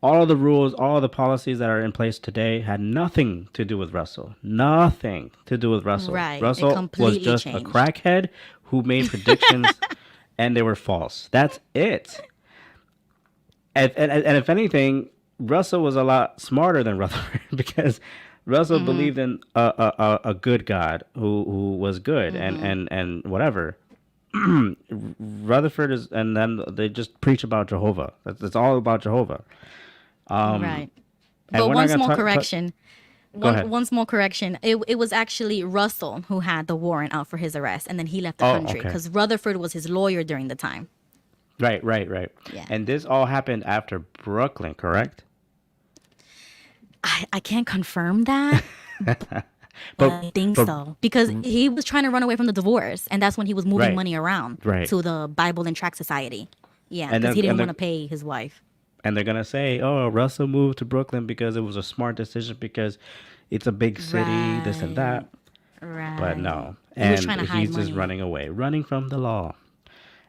All of the rules, all of the policies that are in place today had nothing to do with Russell. Nothing to do with Russell. Right. It Russell was completely just a changed. crackhead who made predictions and they were false. That's it. And if anything, Russell was a lot smarter than Rutherford because Russell believed in a good God who was good and whatever. Rutherford is, and then they just preach about Jehovah. That's all about Jehovah. Right. And But we're not once gonna more talk. correction. Go ahead. Once more correction. It was actually Russell who had the warrant out for his arrest, and then he left the Oh, country okay. because Rutherford was his lawyer during the time. Right, right, right. Yeah. And this all happened after Brooklyn, correct? I can't confirm that, but But I think but so because he was trying to run away from the divorce, and that's when he was moving right, money around right. to the Bible and Tract Society. Yeah, And because then he didn't want to pay his wife. and they're gonna say, "Oh, Russell moved to Brooklyn because it was a smart decision because it's a big city, this and Right, that." But right. no, He was and trying to hide he's just money. running away, running from the law.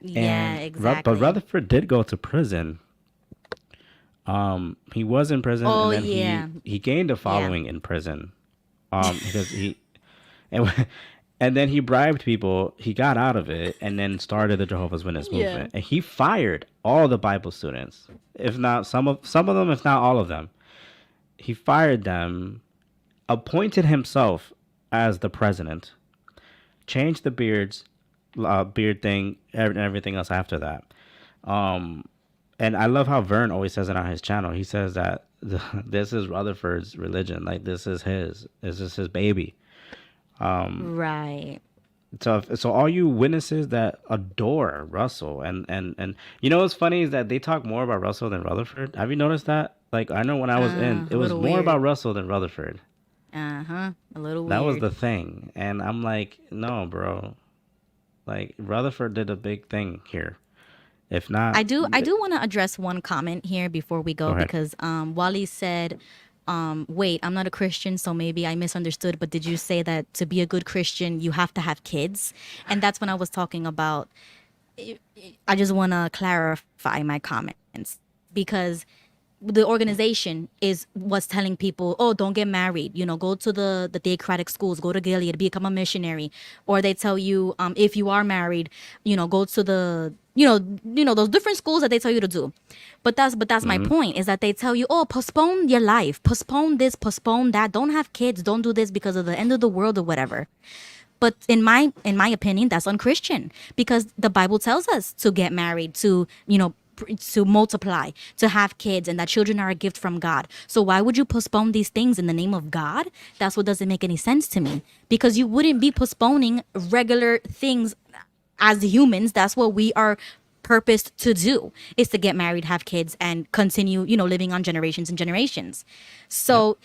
Yeah, And but exactly. Rutherford did go to prison. He was in prison, and Oh then yeah, he gained a yeah. following in prison. Because he and and then he bribed people. He got out of it, and then started the Jehovah's Witness Yeah. movement. And he fired all the Bible students, if not some of them, if not all of them. He fired them, appointed himself as the president, changed the beard thing, and everything else after that. Um, and I love how Vern always says it on his channel. He says that this is Rutherford's religion. Like this is his. This is his baby. Right. So all you witnesses that adore Russell and you know what's funny is that they talk more about Russell than Rutherford. Have you noticed that? Like I know when I was in, it A was little more weird. about Russell than Rutherford. Uh-huh. A little That was weird. the thing, and I'm like, no, bro. Like Rutherford did a big thing here. If not, I do want to address one comment here before we go go ahead. because Wally said, wait, I'm not a Christian, so maybe I misunderstood, but did you say that to be a good Christian, you have to have kids? And that's when I was talking about I just want to clarify my comments because the organization is was telling people, oh, don't get married, go to the theocratic schools, go to Gilead, become a missionary, or they tell you, if you are married, go to the those different schools that they tell you to do. But that's my Hmm. point, is that they tell you, oh, postpone your life, postpone this, postpone that, don't have kids, don't do this because of the end of the world or whatever. But in my opinion, that's unchristian because the Bible tells us to get married, to to multiply, to have kids, and that children are a gift from God. So why would you postpone these things in the name of God? That's what doesn't make any sense to me, because you wouldn't be postponing regular things. As humans, that's what we are purposed to do, is to get married, have kids, and continue living on generations and generations. Yep. So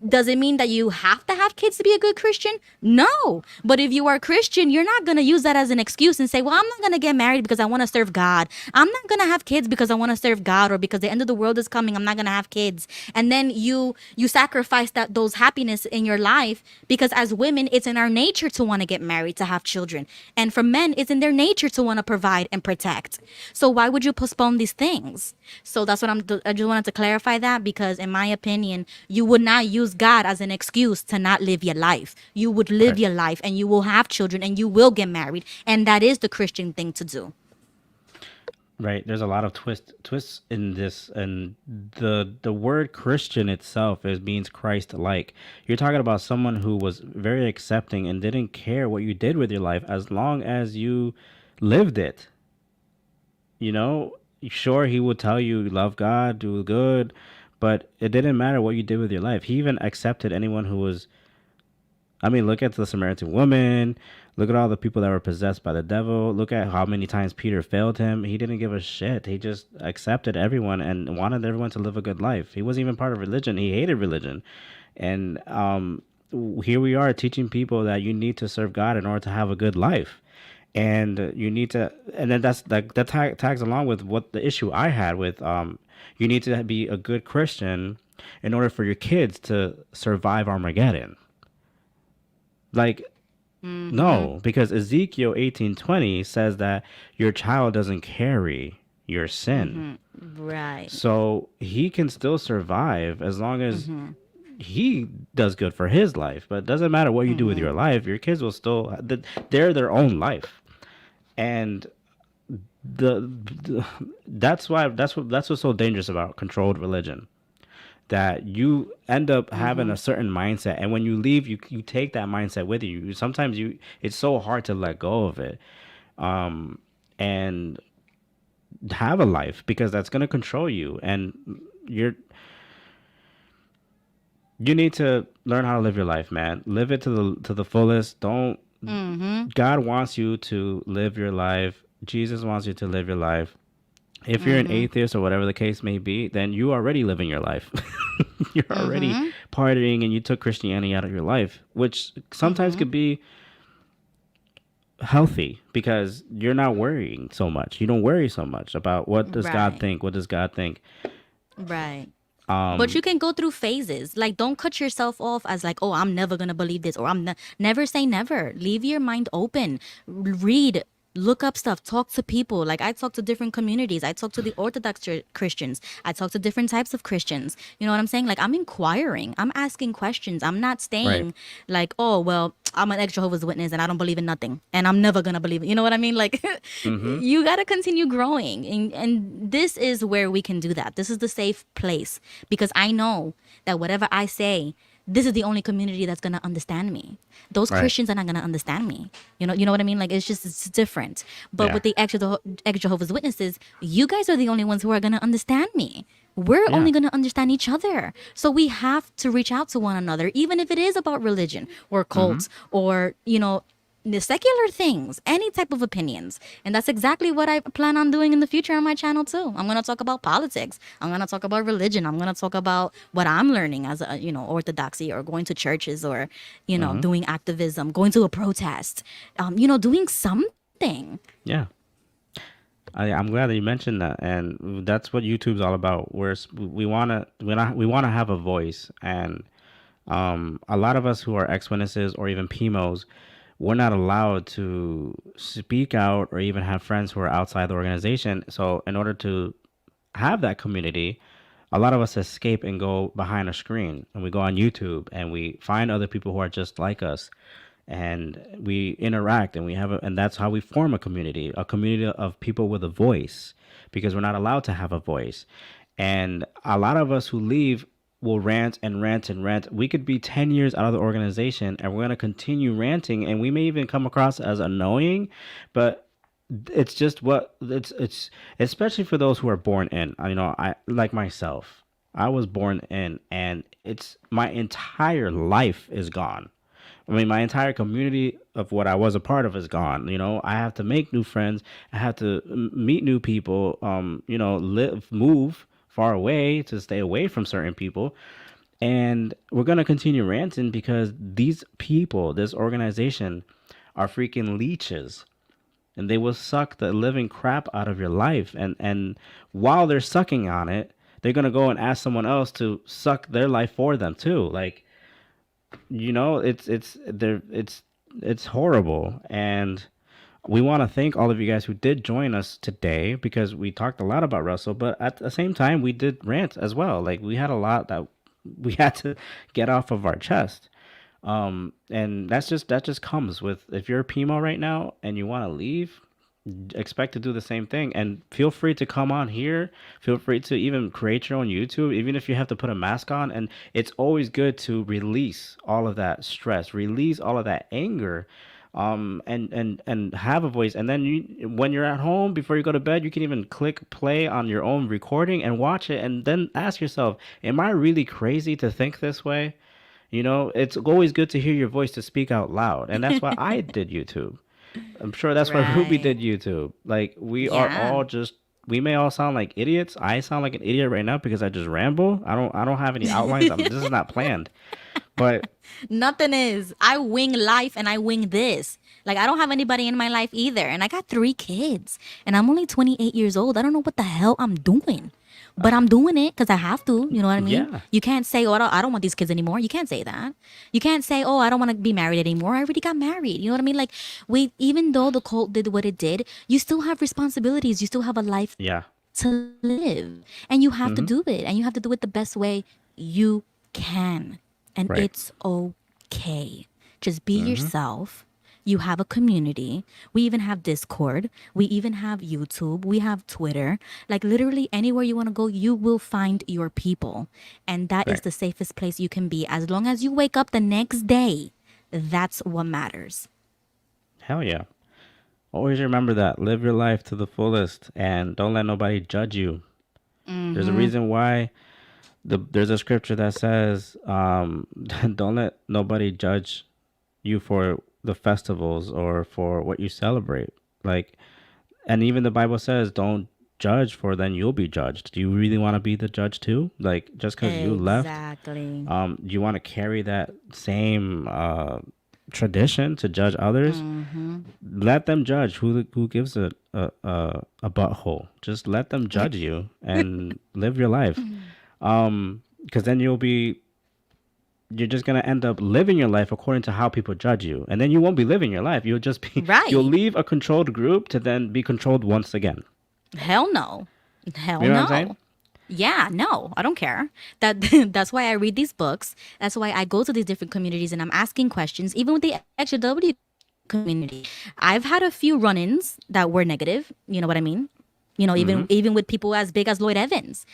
does it mean that you have to have kids to be a good Christian? No. But if you are a Christian, you're not going to use that as an excuse and say, well, I'm not going to get married because I want to serve God. I'm not going to have kids because I want to serve God, or because the end of the world is coming, I'm not going to have kids. And then you sacrifice those happiness in your life, because as women, it's in our nature to want to get married, to have children. And for men, it's in their nature to want to provide and protect. So why would you postpone these things? So that's what I just wanted to clarify that, because in my opinion, you would not use God as an excuse to not live your life. You would live Right. your life, and you will have children, and you will get married, and that is the Christian thing to do. Right. There's a lot of twists in this, and the word Christian itself is means Christ like. You're talking about someone who was very accepting and didn't care what you did with your life as long as you lived it. You know, sure he would tell you love God, do good, But it didn't matter what you did with your life. He even accepted anyone who was, I mean, look at the Samaritan woman. Look at all the people that were possessed by the devil. Look at how many times Peter failed him. He didn't give a shit. He just accepted everyone and wanted everyone to live a good life. He wasn't even part of religion. He hated religion. And here we are teaching people that you need to serve God in order to have a good life. And you need to, and then tags along with what the issue I had with you need to be a good Christian in order for your kids to survive Armageddon. Like, Mm-hmm. no, because Ezekiel 18:20 says that your child doesn't carry your sin. Mm-hmm. Right. So he can still survive as long as Mm-hmm. he does good for his life. But it doesn't matter what you do with Mm-hmm. your life, your kids will still, they're their own life. And the that's what's so dangerous about controlled religion, that you end up having Mm-hmm. a certain mindset, and when you leave, you take that mindset with you. Sometimes you it's so hard to let go of it, and have a life, because that's going to control you, and you're you need to learn how to live your life, man. Live it to the fullest. Don't Mm-hmm. God wants you to live your life. Jesus wants you to live your life. If you're an Mm-hmm. atheist or whatever the case may be, then you already living your life. You're already Mm-hmm. partying and you took Christianity out of your life, which sometimes Mm-hmm. could be healthy because you're not worrying so much. You don't worry so much about what does God Right. think? What does God think? Right. But Um, you can go through phases. Like, don't cut yourself off as like, oh, I'm never gonna believe this, or never say never. Leave your mind open. Read, look up stuff, talk to people. Like, I talk to different communities. I talk to the Orthodox Christians. I talk to different types of Christians. You know what I'm saying? Like, I'm inquiring. I'm asking questions. I'm not right. staying like, oh, well, I'm an ex Jehovah's Witness and I don't believe in nothing, and I'm never gonna believe it. You know what I mean? Like, Mm-hmm. you gotta continue growing, and this is where we can do that. This is the safe place because I know that whatever I say, this is the only community that's gonna understand me. Those Right. Christians are not gonna understand me. You know what I mean? Like, it's different. But Yeah. with the ex Jehovah's Witnesses, you guys are the only ones who are gonna understand me. We're Yeah. only going to understand each other. So we have to reach out to one another, even if it is about religion or Mm-hmm. cults or, the secular things, any type of opinions. And that's exactly what I plan on doing in the future on my channel too. I'm going to talk about politics. I'm going to talk about religion. I'm going to talk about what I'm learning as a, orthodoxy, or going to churches, or, Mm-hmm. doing activism, going to a protest, doing something. Yeah. I'm glad that you mentioned that, and that's what YouTube's all about. We wanna have a voice, and a lot of us who are ex witnesses or even PMOs, we're not allowed to speak out or even have friends who are outside the organization. So in order to have that community, a lot of us escape and go behind a screen, and we go on YouTube and we find other people who are just like us, and we interact, and and that's how we form a community of people with a voice, because we're not allowed to have a voice. And a lot of us who leave will rant and rant and rant. We could be 10 years out of the organization and we're going to continue ranting, and we may even come across as annoying, but it's just what it's especially for those who are born in. I like myself. I was born in, and it's my entire life is gone. I mean, my entire community of what I was a part of is gone. I have to make new friends. I have to meet new people. Move far away to stay away from certain people. And we're gonna continue ranting because these people, this organization, are freaking leeches, and they will suck the living crap out of your life. And while they're sucking on it, they're gonna go and ask someone else to suck their life for them too. Like, it's there it's horrible. And we want to thank all of you guys who did join us today, because we talked a lot about Russell, but at the same time we did rant as well. Like, we had a lot that we had to get off of our chest. And that just comes with, if you're a PMO right now and you want to leave, expect to do the same thing. And feel free to come on here. Feel free to even create your own YouTube, even if you have to put a mask on. And it's always good to release all of that stress, release all of that anger, and have a voice. And then you, when you're at home before you go to bed, you can even click play on your own recording and watch it, and then ask yourself, am I really crazy to think this way? You know, it's always good to hear your voice to speak out loud, and that's why I did YouTube. I'm sure that's why Ruby Right. did YouTube. Like, we are Yeah. all just, we may all sound like idiots. I sound like an idiot right now because I just ramble. I don't have any outlines. This is not planned. But Nothing is. I wing life and I wing this. Like, I don't have anybody in my life either. And I got 3 kids. And I'm only 28 years old. I don't know what the hell I'm doing. But I'm doing it because I have to. You know what I mean? yeah, You can't say, oh, I don't want these kids anymore. You can't say that. You can't say, oh, I don't want to be married anymore. I already got married. You know what I mean? Like, even though the cult did what it did, you still have responsibilities. You still have a life yeah, to live. And you have to hmm, do it. And you have to do it the best way you can. And right, it's okay. Just be hmm, yourself. You have a community. We even have Discord. We even have YouTube. We have Twitter. Like, literally anywhere you want to go, you will find your people. And that is right. the safest place you can be. As long as you wake up the next day, that's what matters. Hell yeah. Always remember that. Live your life to the fullest, and don't let nobody judge you. There's a reason why there's a scripture that says, don't let nobody judge you for the festivals or for what you celebrate. Like, and even the Bible says, don't judge, for then you'll be judged. Do you really want to be the judge too? Like, just because you left, Exactly. you want to carry that same tradition to judge others? Let them judge. Who gives a butthole? Just let them judge you and live your life. Because then you're just gonna end up living your life according to how people judge you, and then you won't be living your life. You'll just be you'll Right. leave a controlled group to then be controlled once again. Hell no. You Hell know what I'm saying? no. Yeah, no, I don't care. That that's why I read these books. That's why I go to these different communities and I'm asking questions, even with the extra W community. I've had a few run-ins that were negative, you know what I mean? Mm-hmm. Even with people as big as Lloyd Evans.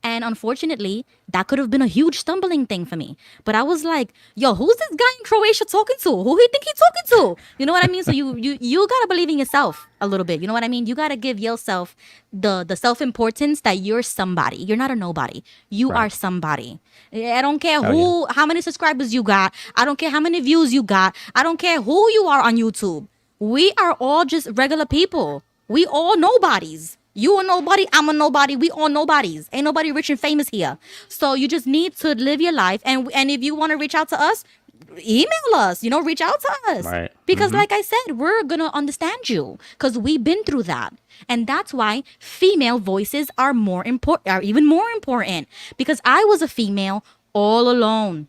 And unfortunately, that could have been a huge stumbling thing for me. But I was like, yo, who's this guy in Croatia talking to? Who he think he talking to? You know what I mean? So you gotta believe in yourself a little bit. You know what I mean? You gotta give yourself the self-importance that you're somebody. You're not a nobody. You are Right. somebody. I don't care Hell yeah. how many subscribers you got. I don't care how many views you got. I don't care who you are on YouTube. We are all just regular people. We all nobodies. You a nobody, I'm a nobody, we all nobodies. Ain't nobody rich and famous here. So you just need to live your life, and if you want to reach out to us, email us, reach out to us. Right. Because Mm-hmm. like I said, we're going to understand you cuz we've been through that. And that's why female voices are even more important because I was a female all alone,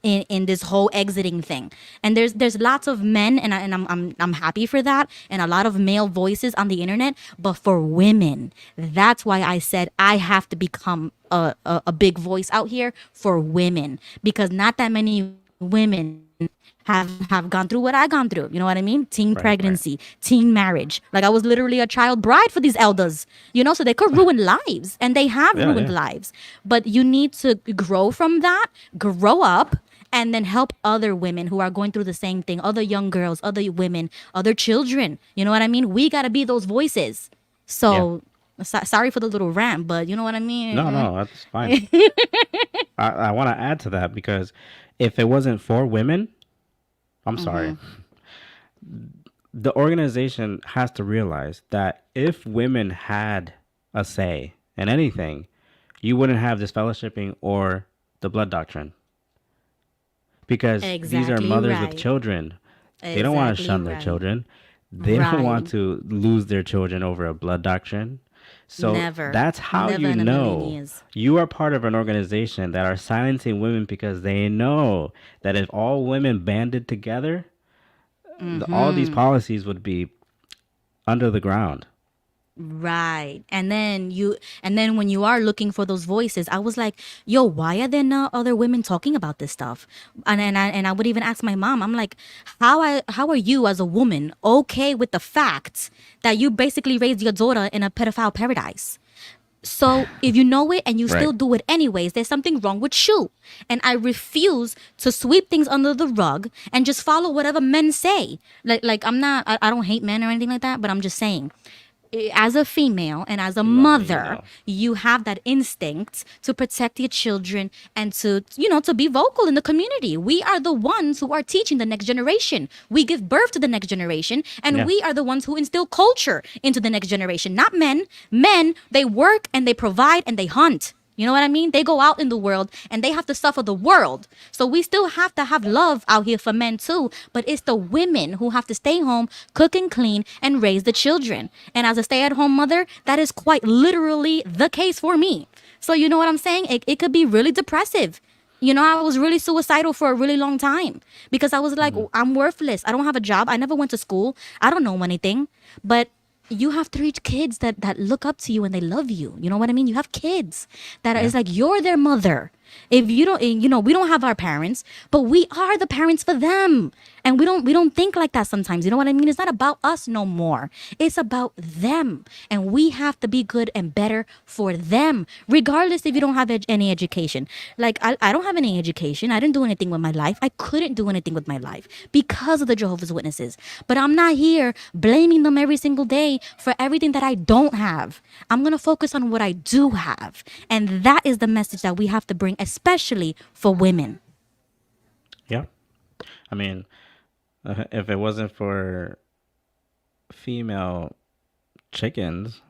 in this whole exiting thing. And there's lots of men, and I'm happy for that, and a lot of male voices on the internet. But for women, that's why I said I have to become a big voice out here for women because not that many women have gone through what I gone through. You know what I mean? Teen Right. Right. pregnancy, teen marriage. Like I was literally a child bride for these elders. So they could ruin lives, and they have Yeah. ruined Yeah. lives. But you need to grow from that, grow up, and then help other women who are going through the same thing, other young girls, other women, other children. You know what I mean? We got to be those voices. Yeah. So, sorry for the little rant, but you know what I No. mean? No. That's fine. I want to add to that because if it wasn't for women, I'm sorry. The organization has to realize that if women had a say in anything, you wouldn't have this fellowshipping or the blood doctrine because these are Exactly mothers with right. children. They don't want to Exactly shun their right. children. They don't Right. want to lose their children over a blood doctrine. So Never. that's how Never you in a million know years. you are part of an organization that are silencing women because they know that if all women banded together, all these policies would be under the ground. Right. And then when you are looking for those voices, I was like, yo, why are there not other women talking about this stuff? And I would even ask my mom, I'm like, how are you as a woman okay with the fact that you basically raised your daughter in a pedophile paradise? So if you know it and you Right. still do it anyways, there's something wrong with you. And I refuse to sweep things under the rug and just follow whatever men say. Like I'm not, I don't hate men or anything like that, but I'm just saying, as a female and as a Lovely, you mother, know. you have that instinct to protect your children and to, to be vocal in the community. We are the ones who are teaching the next generation. We give birth to the next generation, and Yeah. we are the ones who instill culture into the next generation, not men. Men, they work and they provide and they hunt. You know what I mean? They go out in the world and they have to suffer the world. So we still have to have love out here for men too. But it's the women who have to stay home, cook and clean, and raise the children. And as a stay at home mother, that is quite literally the case for me. So you know what I'm saying? It could be really depressive. I was really suicidal for a really long time because I was like, Hmm. I'm worthless. I don't have a job. I never went to school. I don't know anything. But you have three kids that look up to you and they love you. You know what I mean? You have kids that Yeah. is like you're their mother. If you don't, we don't have our parents, but we are the parents for them, and we don't think like that sometimes. You know what I mean? It's not about us no more. It's about them, and we have to be good and better for them, regardless if you don't have any education. Like I don't have any education. I didn't do anything with my life. I couldn't do anything with my life because of the Jehovah's Witnesses. But I'm not here blaming them every single day for everything that I don't have. I'm gonna focus on what I do have, and that is the message that we have to bring, especially for women. Yeah. I mean, if it wasn't for female chickens,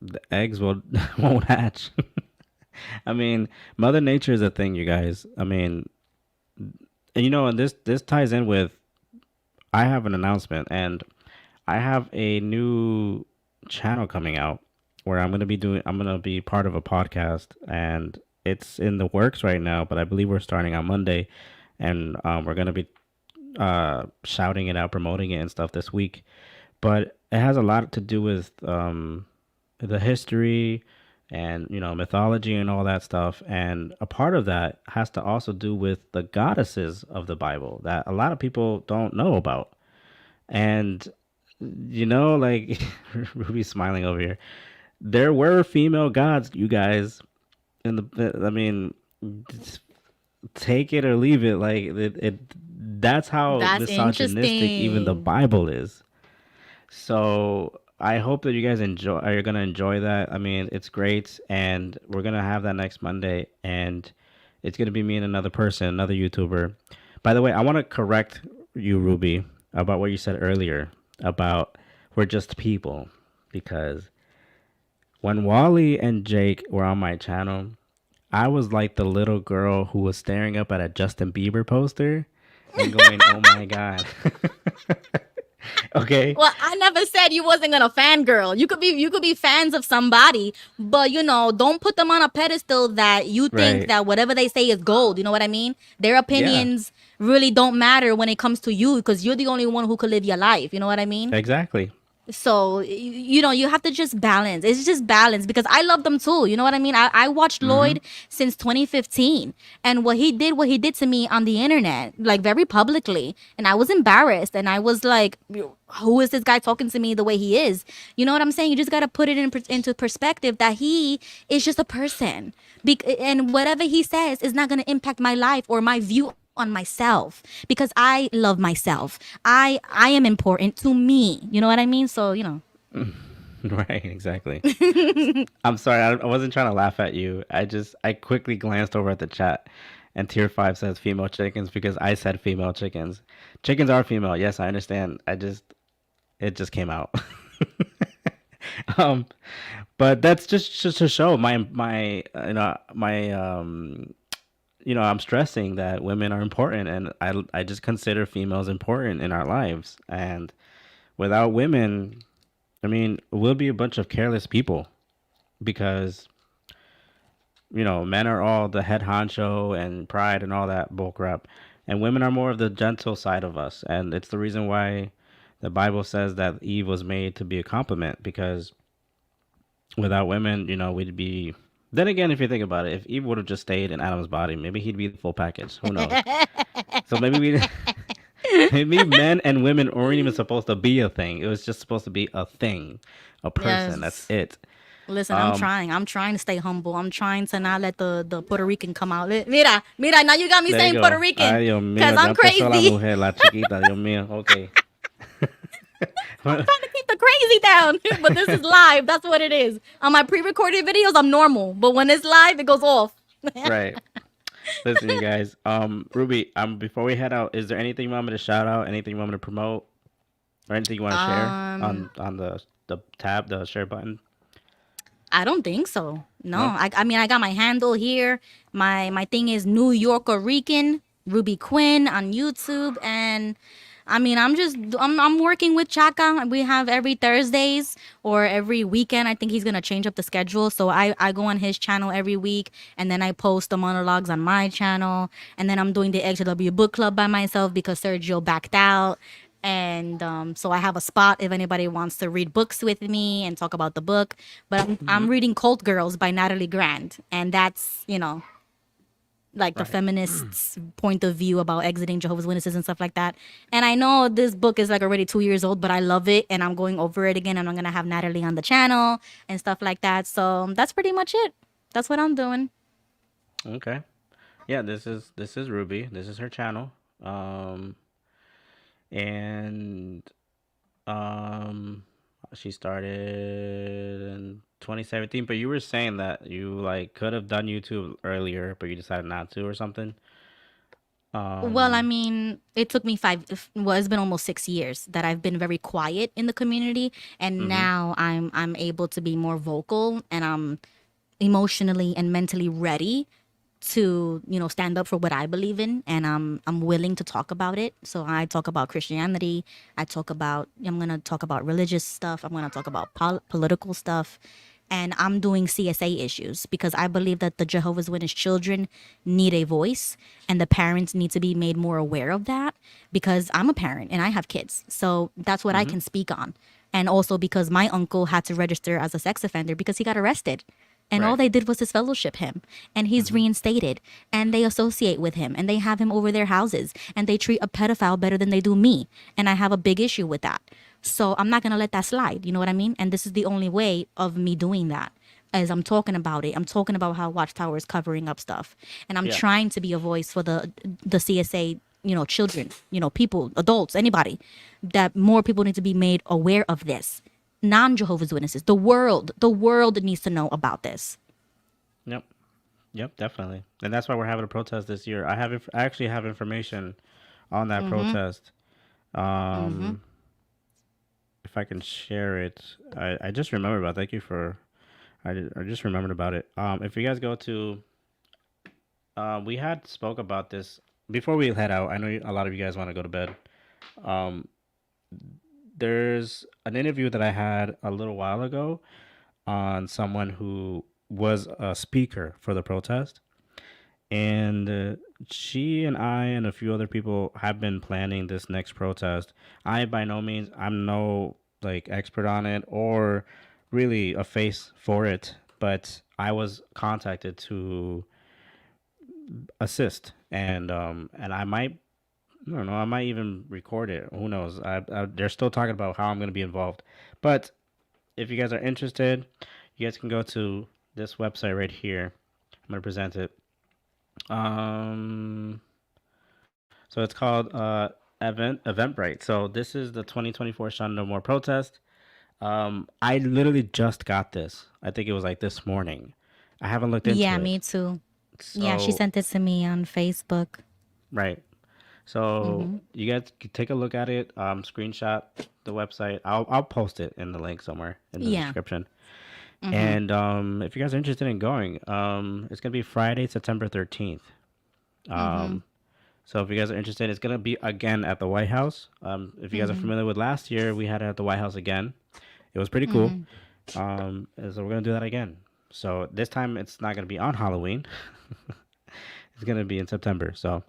the eggs will won't hatch. I mean, Mother Nature is a thing, you guys. I mean, and this ties in with I have an announcement, and I have a new channel coming out where I'm gonna be part of a podcast, and it's in the works right now, but I believe we're starting on Monday, and we're gonna be shouting it out, promoting it and stuff this week. But it has a lot to do with the history and mythology and all that stuff, and a part of that has to also do with the goddesses of the Bible that a lot of people don't know about. And like Ruby's smiling over here. There were female gods, you guys. In I mean, just take it or leave it. Like that's how That's misogynistic even the interesting. Bible is. So I hope that you guys enjoy. Are you gonna enjoy that? I mean, it's great, and we're gonna have that next Monday, and it's gonna be me and another person, another YouTuber. By the way, I want to correct you, Ruby, about what you said earlier about we're just people, because when Wally and Jake were on my channel, I was like the little girl who was staring up at a Justin Bieber poster and going, "Oh my god." Okay? Well, I never said you wasn't gonna fangirl. You could be fans of somebody, but don't put them on a pedestal that you think Right. that whatever they say is gold. You know what I mean? Their Yeah. opinions really don't matter when it comes to you because you're the only one who could live your life. You know what I mean? Exactly. So you have to just balance. It's just balance because I love them too. You know what I mean? I watched Mhm. Lloyd since 2015, and what he did to me on the internet, like very publicly, and I was embarrassed, and I was like, who is this guy talking to me the way he is? You know what I'm saying? You just got to put it into perspective that he is just a person, and whatever he says is not going to impact my life or my view on myself because I love myself. I am important to me. You know what I mean? So. Right, exactly. I'm sorry, I wasn't trying to laugh at you. I quickly glanced over at the chat, and Tier 5 says female chickens because I said female chickens. Chickens are female. Yes, I understand. It just came out. um, but that's just to show my I'm stressing that women are important, and I just consider females important in our lives. And without women, I mean, we'll be a bunch of careless people because men are all the head honcho and pride and all that bullcrap, and women are more of the gentle side of us. And it's the reason why the Bible says that Eve was made to be a compliment, because without women, we'd be. Then again, if you think about it, if Eve would have just stayed in Adam's body, maybe he'd be the full package. Who knows? So maybe we, maybe men and women weren't even supposed to be a thing. It was just supposed to be a thing, a person. That's Yes. it. Listen, I'm trying. I'm trying to stay humble. I'm trying to not let the Puerto Rican come out. Mira, mira, now you got me There you saying Puerto go. Rican Ay, Dios because mío, ya I'm empezó la crazy. mujer, la chiquita, Dios mío. Okay. I'm trying to keep the crazy down, but this is live. That's what it is. On my pre-recorded videos, I'm normal, but when it's live, it goes off. Right. Listen, you guys. Ruby. Before we head out, is there anything you want me to shout out? Anything you want me to promote, or anything you want to share Um, on the tab, the share button? I don't think so. No, No. I mean I got my handle here. My thing is New Yorker Rican Ruby Quinn on YouTube, and I mean I'm working with Chaka. We have every Thursdays or every weekend. I think he's gonna change up the schedule. So I go on his channel every week, and then I post the monologues on my channel, and then I'm doing the XW book club by myself because Sergio backed out. And so I have a spot if anybody wants to read books with me and talk about the book. But I'm Hmm. reading Cult Girls by Natalie Grant, and that's like the Right. feminists' point of view about exiting Jehovah's Witnesses and stuff like that. And I know this book is like already 2 years old, but I love it, and I'm going over it again, and I'm gonna have Natalie on the channel and stuff like that. So that's pretty much it. That's what I'm doing. Okay. Yeah. This is Ruby. This is her channel. And um, she started in 2017. But you were saying that you like could have done YouTube earlier, but you decided not to, or something. Well, I Um. mean, it took me well, it's been almost 6 years that I've been very quiet in the community, and Mm-hmm. now I'm able to be more vocal, and I'm emotionally and mentally ready to stand up for what I believe in, and I'm willing to talk about it. So I talk about Christianity. I'm gonna talk about religious stuff. I'm gonna talk about political stuff, and I'm doing CSA issues because I believe that the Jehovah's Witness children need a voice, and the parents need to be made more aware of that because I'm a parent and I have kids, so that's what I Mm-hmm. can speak on. And also because my uncle had to register as a sex offender because he got arrested, and all Right. they did was disfellowship him, and he's Mm-hmm. reinstated, and they associate with him, and they have him over their houses, and they treat a pedophile better than they do me, and I have a big issue with that. So I'm not gonna let that slide. You know what I mean? And this is the only way of me doing that. As I'm talking about it, I'm talking about how Watchtower is covering up stuff, and I'm Yeah. trying to be a voice for the CSA, children, people, adults, anybody, that more people need to be made aware of this. Non-Jehovah's Witnesses, the world needs to know about this. Yep. Yep. Definitely. And that's why we're having a protest this year. I actually have information on that protest. Um, if I can share it, I just remembered about. Thank you for. I just remembered about it. If you guys go to, we had spoke about this before we head out. I know a lot of you guys want to go to bed. Um, there's an interview that I had a little while ago on someone who was a speaker for the protest, and she and I and a few other people have been planning this next protest. I by no means I'm no like expert on it or really a face for it, but I was contacted to assist, and I don't know, I might even record it. Who knows? They're still talking about how I'm going to be involved, but if you guys are interested, you guys can go to this website right here. I'm going to present it. Um, so it's called Eventbrite. So this is the 2024 Shun No More protest. I literally just got this. I think it was like this morning. I haven't looked into Yeah, it. me too. Yeah, she So sent it to me on Facebook. right. So you guys can take a look at it. Screenshot the website. I'll post it in the link somewhere in the Yeah. description. And if you guys are interested in going, it's gonna be Friday, September 13th. Um, so if you guys are interested, it's gonna be again at the White House. If you guys are familiar with last year, we had it at the White House again. It was pretty cool. And so we're gonna do that again. So this time it's not gonna be on Halloween. It's gonna be in September. So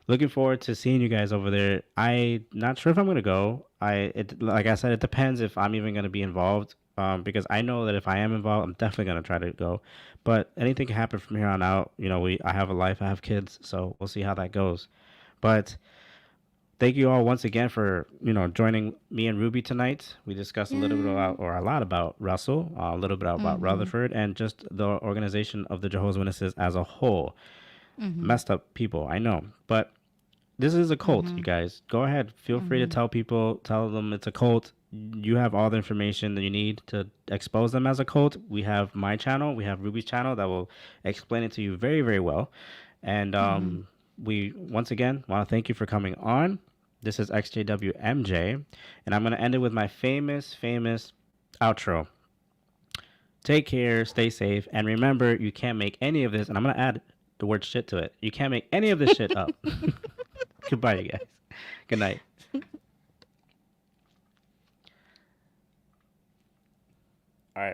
looking forward to seeing you guys over there. I not sure if I'm gonna go. Like I said, it depends if I'm even gonna be involved. Because I know that if I am involved, I'm definitely gonna try to go. But anything can happen from here on out. I have a life, I have kids, so we'll see how that goes. But thank you all once again for joining me and Ruby tonight. We discussed a little bit Yeah. about, or a lot about Russell, a little bit about Mm-hmm. Rutherford, and just the organization of the Jehovah's Witnesses as a whole. Mm-hmm. Messed up people, I know, but this is a cult, you Mm-hmm. guys. Go ahead, feel free to Mm-hmm. tell people, tell them it's a cult. You have all the information that you need to expose them as a cult. We have my channel, we have Ruby's channel that will explain it to you very, very well. And Mm-hmm. we once again want to thank you for coming on. This is XJWMJ, and I'm going to end it with my famous, famous outro. Take care, stay safe, and remember, you can't make any of this, and I'm going to add the word shit to it. You can't make any of this shit up. Goodbye, you guys. Good night.